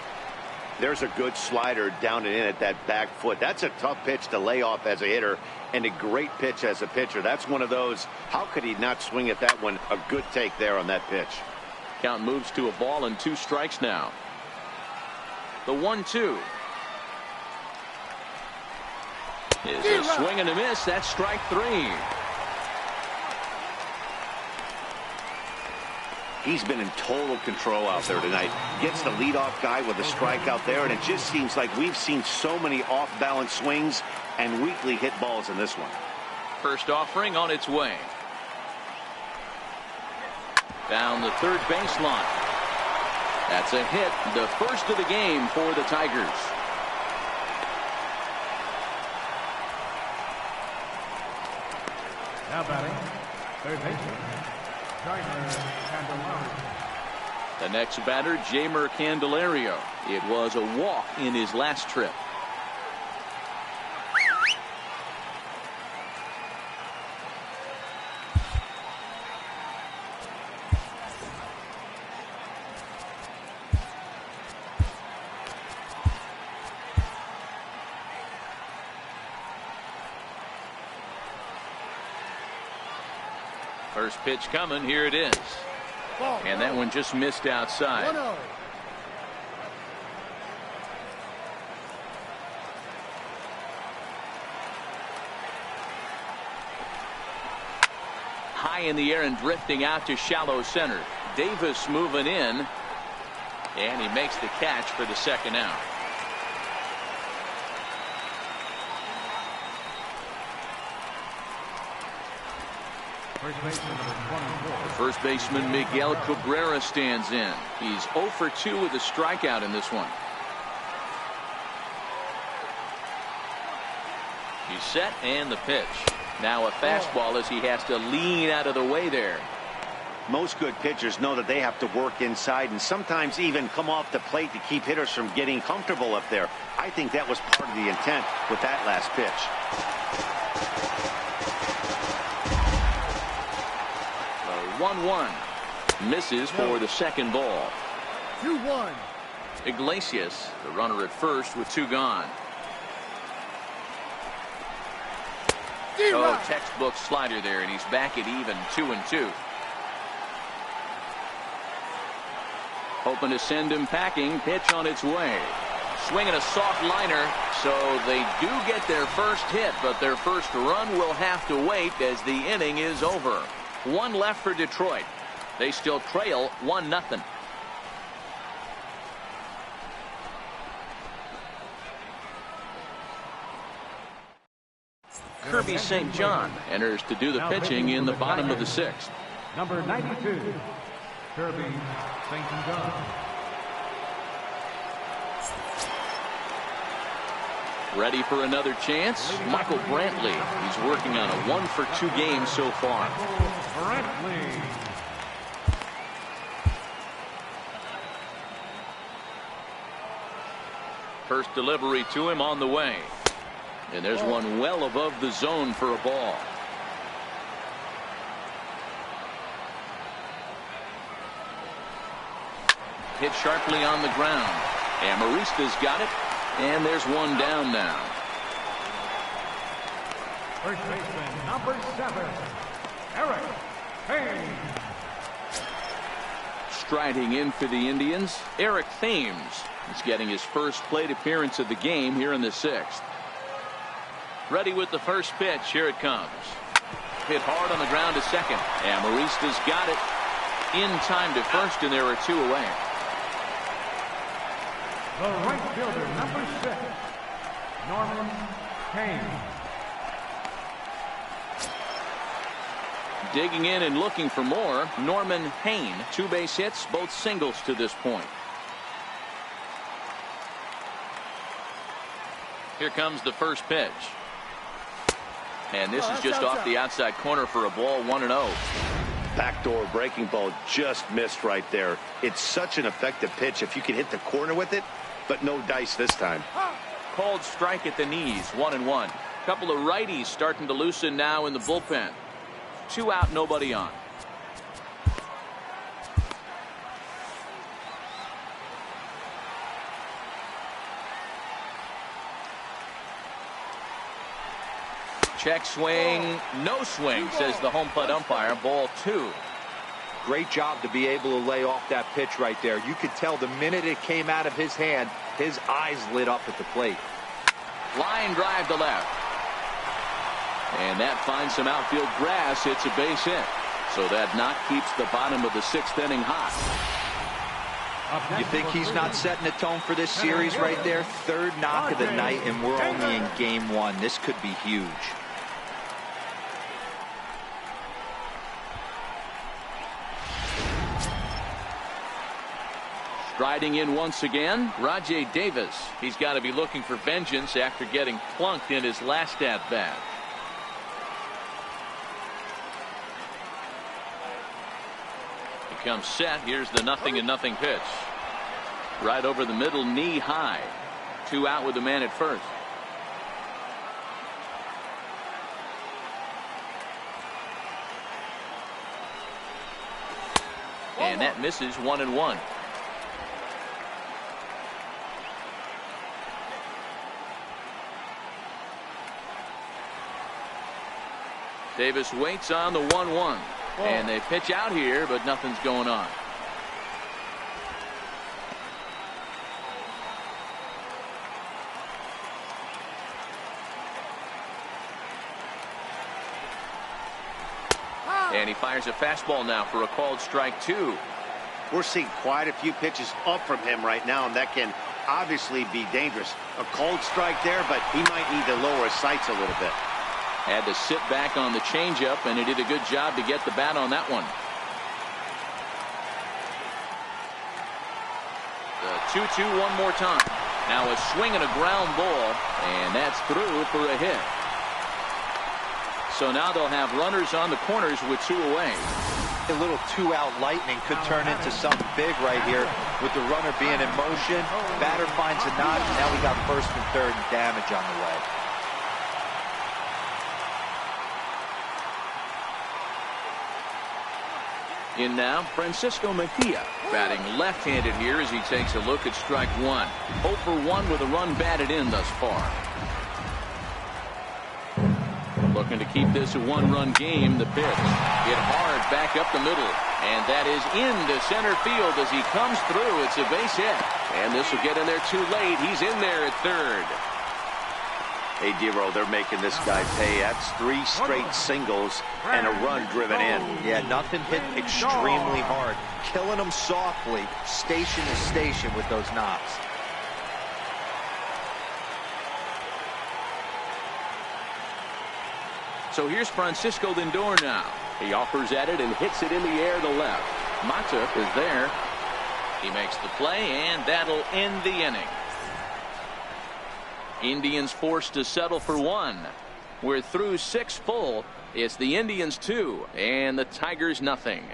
There's a good slider down and in at that back foot. That's a tough pitch to lay off as a hitter, and a great pitch as a pitcher. That's one of those, how could he not swing at that one? A good take there on that pitch. Count moves to a ball and 2 strikes now. The 1-2 is a swing and a miss. That's strike 3. He's been in total control out there tonight. Gets the leadoff guy with a strikeout there, and it just seems like we've seen so many off-balance swings and weakly hit balls in this one. First offering on its way. Down the third baseline. That's a hit, the first of the game for the Tigers. Now batting, third baseman, Jeimer Candelario. The next batter, Jeimer Candelario. It was a walk in his last trip. First pitch coming. Here it is. Ball, And that one just missed outside. 1-0. High in the air and drifting out to shallow center. Davis moving in. And he makes the catch for the second out. First baseman, number 24. First baseman Miguel Cabrera stands in. He's 0 for 2 with a strikeout in this one. He's set and the pitch. Now a fastball as he has to lean out of the way there. Most good pitchers know that they have to work inside and sometimes even come off the plate to keep hitters from getting comfortable up there. I think that was part of the intent with that last pitch. 1-1. Misses for the second ball. 2-1. Iglesias, the runner at first with 2 gone. Oh, textbook slider there, and he's back at even 2-2. Hoping to send him packing. Pitch on its way. Swinging a soft liner, so they do get their first hit, but their first run will have to wait as the inning is over. 1 left for Detroit. They still trail 1-0. Kirby St. John enters to do the pitching in the bottom of the 6th. Number 92, Kirby St. John. Ready for another chance? Michael Brantley. He's working on a 1 for 2 game so far. Brantley. First delivery to him on the way. And there's one well above the zone for a ball. Hit sharply on the ground. Amarista's got it. And there's one down now. First baseman, number 7, Eric Thames. Striding in for the Indians, Eric Thames is getting his first plate appearance of the game here in the 6th. Ready with the first pitch. Here it comes. Hit hard on the ground to second. Amarista's got it in time to first, and there are 2 away. The right fielder, number 6, Norman Cain. Digging in and looking for more, Norman Hayne. 2 base hits, both singles to this point. Here comes the first pitch. And this is just off the outside corner for a ball, 1-0. Backdoor breaking ball just missed right there. It's such an effective pitch if you can hit the corner with it, but no dice this time. Called strike at the knees, 1-1. Couple of righties starting to loosen now in the bullpen. 2 out, nobody on. Check swing, no swing, says the home plate umpire. Ball 2. Great job to be able to lay off that pitch right there. You could tell the minute it came out of his hand, his eyes lit up at the plate. Line drive to left. And that finds some outfield grass. It's a base hit. So that knock keeps the bottom of the 6th inning hot. You think he's not setting the tone for this series right there? 3rd knock of the night, and we're only in game 1. This could be huge. Striding in once again, Rajai Davis. He's got to be looking for vengeance after getting plunked in his last at-bat. He comes set. Here's the 0-0 pitch. Right over the middle, knee high. 2 out with the man at first. And that misses 1-1. Davis waits on the 1-1. And they pitch out here, but nothing's going on. And he fires a fastball now for a called strike 2. We're seeing quite a few pitches up from him right now, and that can obviously be dangerous. A called strike there, but he might need to lower his sights a little bit. Had to sit back on the changeup, and he did a good job to get the bat on that one. The 2-2 one more time. Now a swing and a ground ball, and that's through for a hit. So now they'll have runners on the corners with 2 away. A little 2-out lightning could turn into something big right here with the runner being in motion. Batter finds a notch, and now we got 1st and 3rd and damage on the way. In now, Francisco Mejia, batting left-handed here as he takes a look at strike 1. 0 for 1 with a run batted in thus far. Looking to keep this a 1-run game. The pitch hit hard back up the middle, and that is into center field as he comes through. It's a base hit, and this will get in there too late. He's in there at 3rd. Hey, D-Roll, they're making this guy pay. That's 3 straight singles and a run driven in. Yeah, nothing hit extremely hard. Killing them softly, station to station with those knocks. So here's Francisco Lindor now. He offers at it and hits it in the air to left. Mata is there. He makes the play, and that'll end the inning. Indians forced to settle for 1. We're through 6 full. It's the Indians 2 and the Tigers nothing.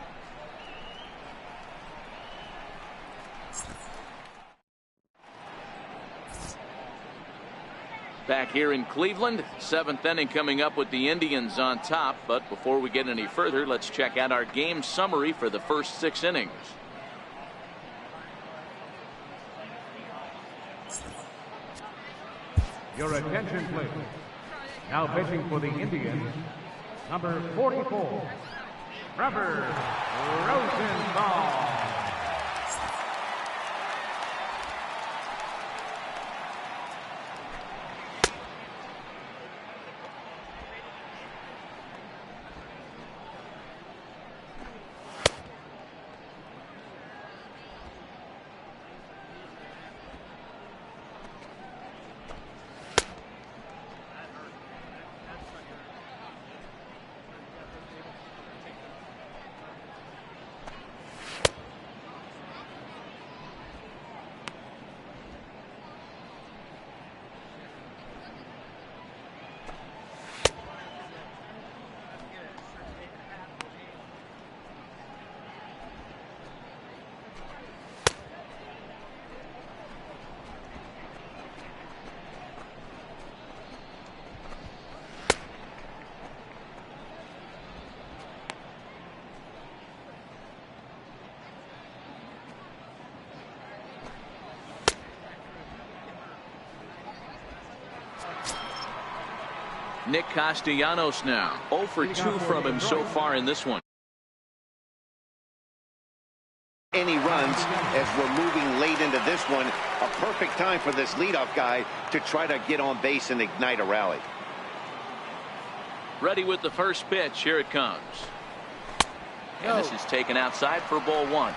Back here in Cleveland, 7th inning coming up with the Indians on top. But before we get any further, let's check out our game summary for the first 6 innings. Your attention, please. Now pitching for the Indians, number 44, Trevor Rosenthal. Nick Castellanos now 0 for 2 from him so far in this one. Any runs as we're moving late into this one. A perfect time for this leadoff guy to try to get on base and ignite a rally. Ready with the first pitch. Here it comes. And this is taken outside for ball one.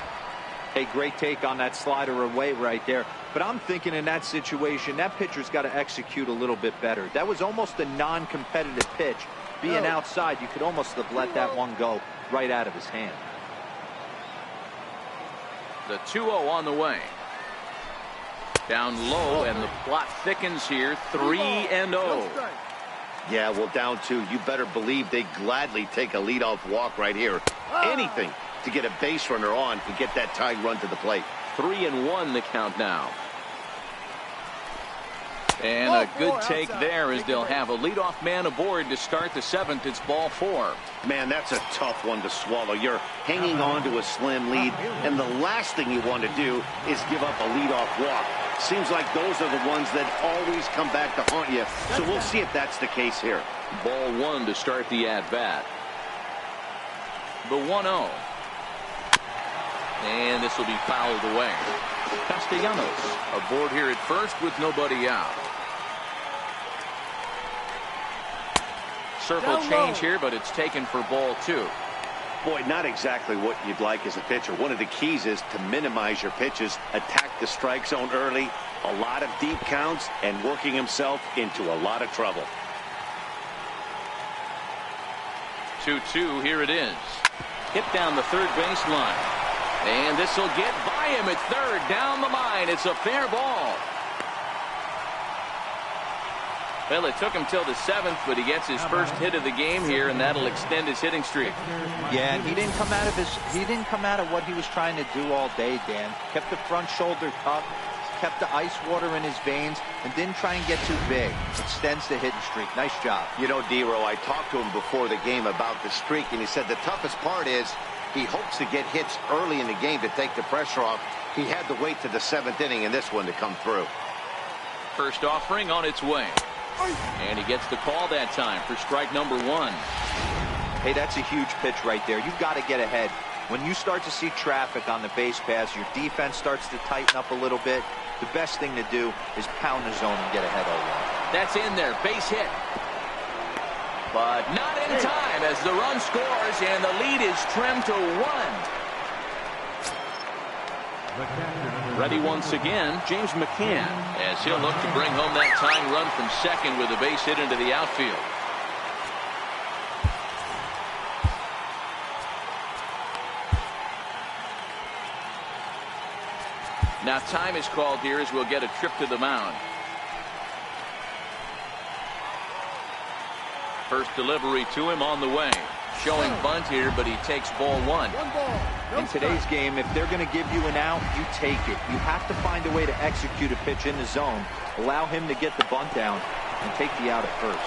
Hey, great take on that slider away right there. But I'm thinking in that situation, that pitcher's got to execute a little bit better. That was almost a non-competitive pitch. Being outside, you could almost have let that one go right out of his hand. The 2-0 on the way. Down low, and the plot thickens here. 3-0. Yeah, well, down 2. You better believe they gladly take a leadoff walk right here. Anything to get a base runner on and get that tying run to the plate. 3-1 the count now. And a good take there as they'll have a leadoff man aboard to start the 7th. It's ball 4. Man, that's a tough one to swallow. You're hanging on to a slim lead, and the last thing you want to do is give up a leadoff walk. Seems like those are the ones that always come back to haunt you. So we'll see if that's the case here. Ball 1 to start the at-bat. The 1-0. And this will be fouled away. Castellanos aboard here at first with nobody out. Circle change here, but it's taken for ball 2. Boy, not exactly what you'd like as a pitcher. One of the keys is to minimize your pitches, attack the strike zone early, a lot of deep counts, and working himself into a lot of trouble. 2-2, here it is. Hit down the third baseline. And this will get by him at third, down the line. It's a fair ball. Well, it took him till the 7th, but he gets his first hit of the game here, and that'll extend his hitting streak. Yeah, and he didn't come out of what he was trying to do all day, Dan. Kept the front shoulder tucked, kept the ice water in his veins, and didn't try and get too big. Extends the hitting streak. Nice job. You know, D-Row, I talked to him before the game about the streak, and he said the toughest part is he hopes to get hits early in the game to take the pressure off. He had to wait to the 7th inning in this one to come through. First offering on its way. And he gets the call that time for strike number 1. Hey, that's a huge pitch right there. You've got to get ahead. When you start to see traffic on the base pass, your defense starts to tighten up a little bit. The best thing to do is pound the zone and get ahead of one. That's in there. Base hit. But not in time as the run scores and the lead is trimmed to 1. Ready once again, James McCann, as he'll look to bring home that tying run from second with a base hit into the outfield. Now time is called here as we'll get a trip to the mound. First delivery to him on the way. Showing bunt here, but he takes ball 1. In today's game, if they're going to give you an out, you take it. You have to find a way to execute a pitch in the zone, allow him to get the bunt down, and take the out at first.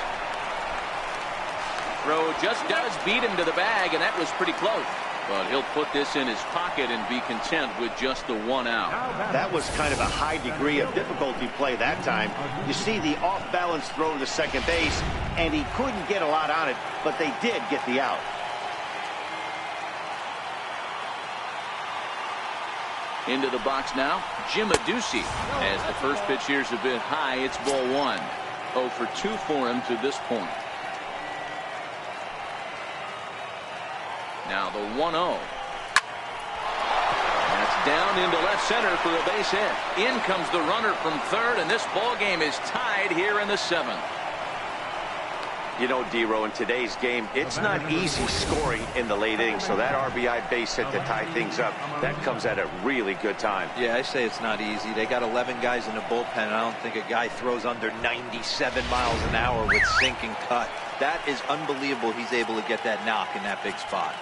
Throw just does beat him to the bag, and that was pretty close. But he'll put this in his pocket and be content with just the 1 out. That was kind of a high degree of difficulty play that time. You see the off-balance throw to second base, and he couldn't get a lot on it, but they did get the out. Into the box now, Jim Adduci. As the first pitch here's a bit high, it's ball 1. 0 for 2 for him to this point. Now the 1-0. That's down into left center for a base hit. In comes the runner from third, and this ball game is tied here in the 7th. You know, D-Row, in today's game, it's not easy scoring in the late innings, so that RBI base hit to tie things up, that comes at a really good time. Yeah, I say it's not easy. They got 11 guys in the bullpen, and I don't think a guy throws under 97 miles an hour with sink and cut. That is unbelievable he's able to get that knock in that big spot.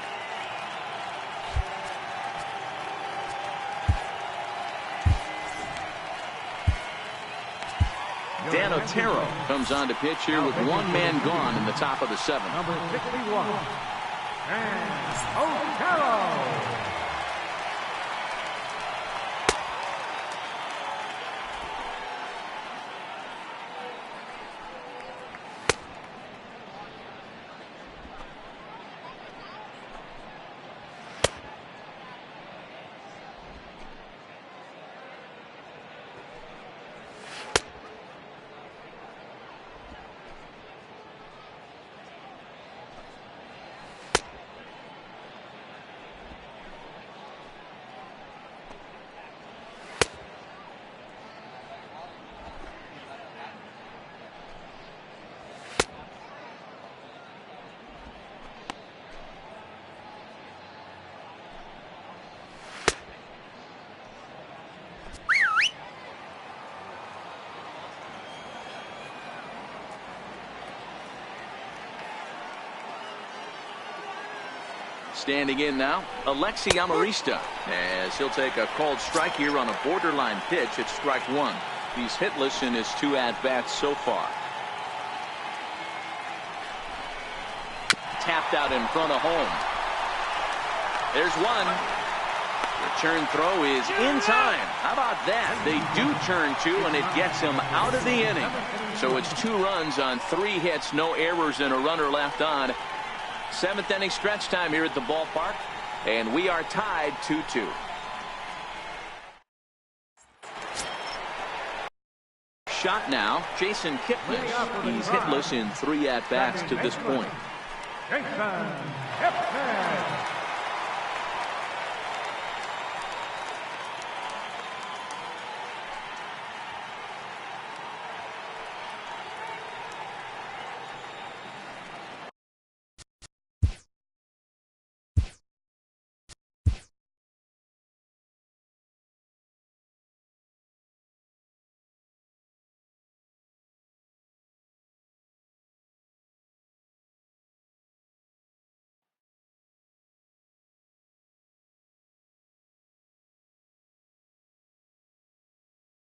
Dan Otero comes on to pitch here with 1 man gone in the top of the 7th. Number 51, Dan Otero. Standing in now, Alexi Amarista, as he'll take a called strike here on a borderline pitch at strike one. He's hitless in his 2 at-bats so far. Tapped out in front of home. There's one. Return throw is in time. How about that? They do turn 2, and it gets him out of the inning. So it's 2 runs on 3 hits, no errors, and a runner left on. 7th inning stretch time here at the ballpark, and we are tied 2-2. Shot now, Jason Kipnis. He's hitless in 3 at-bats to this point. Jason Kipnis.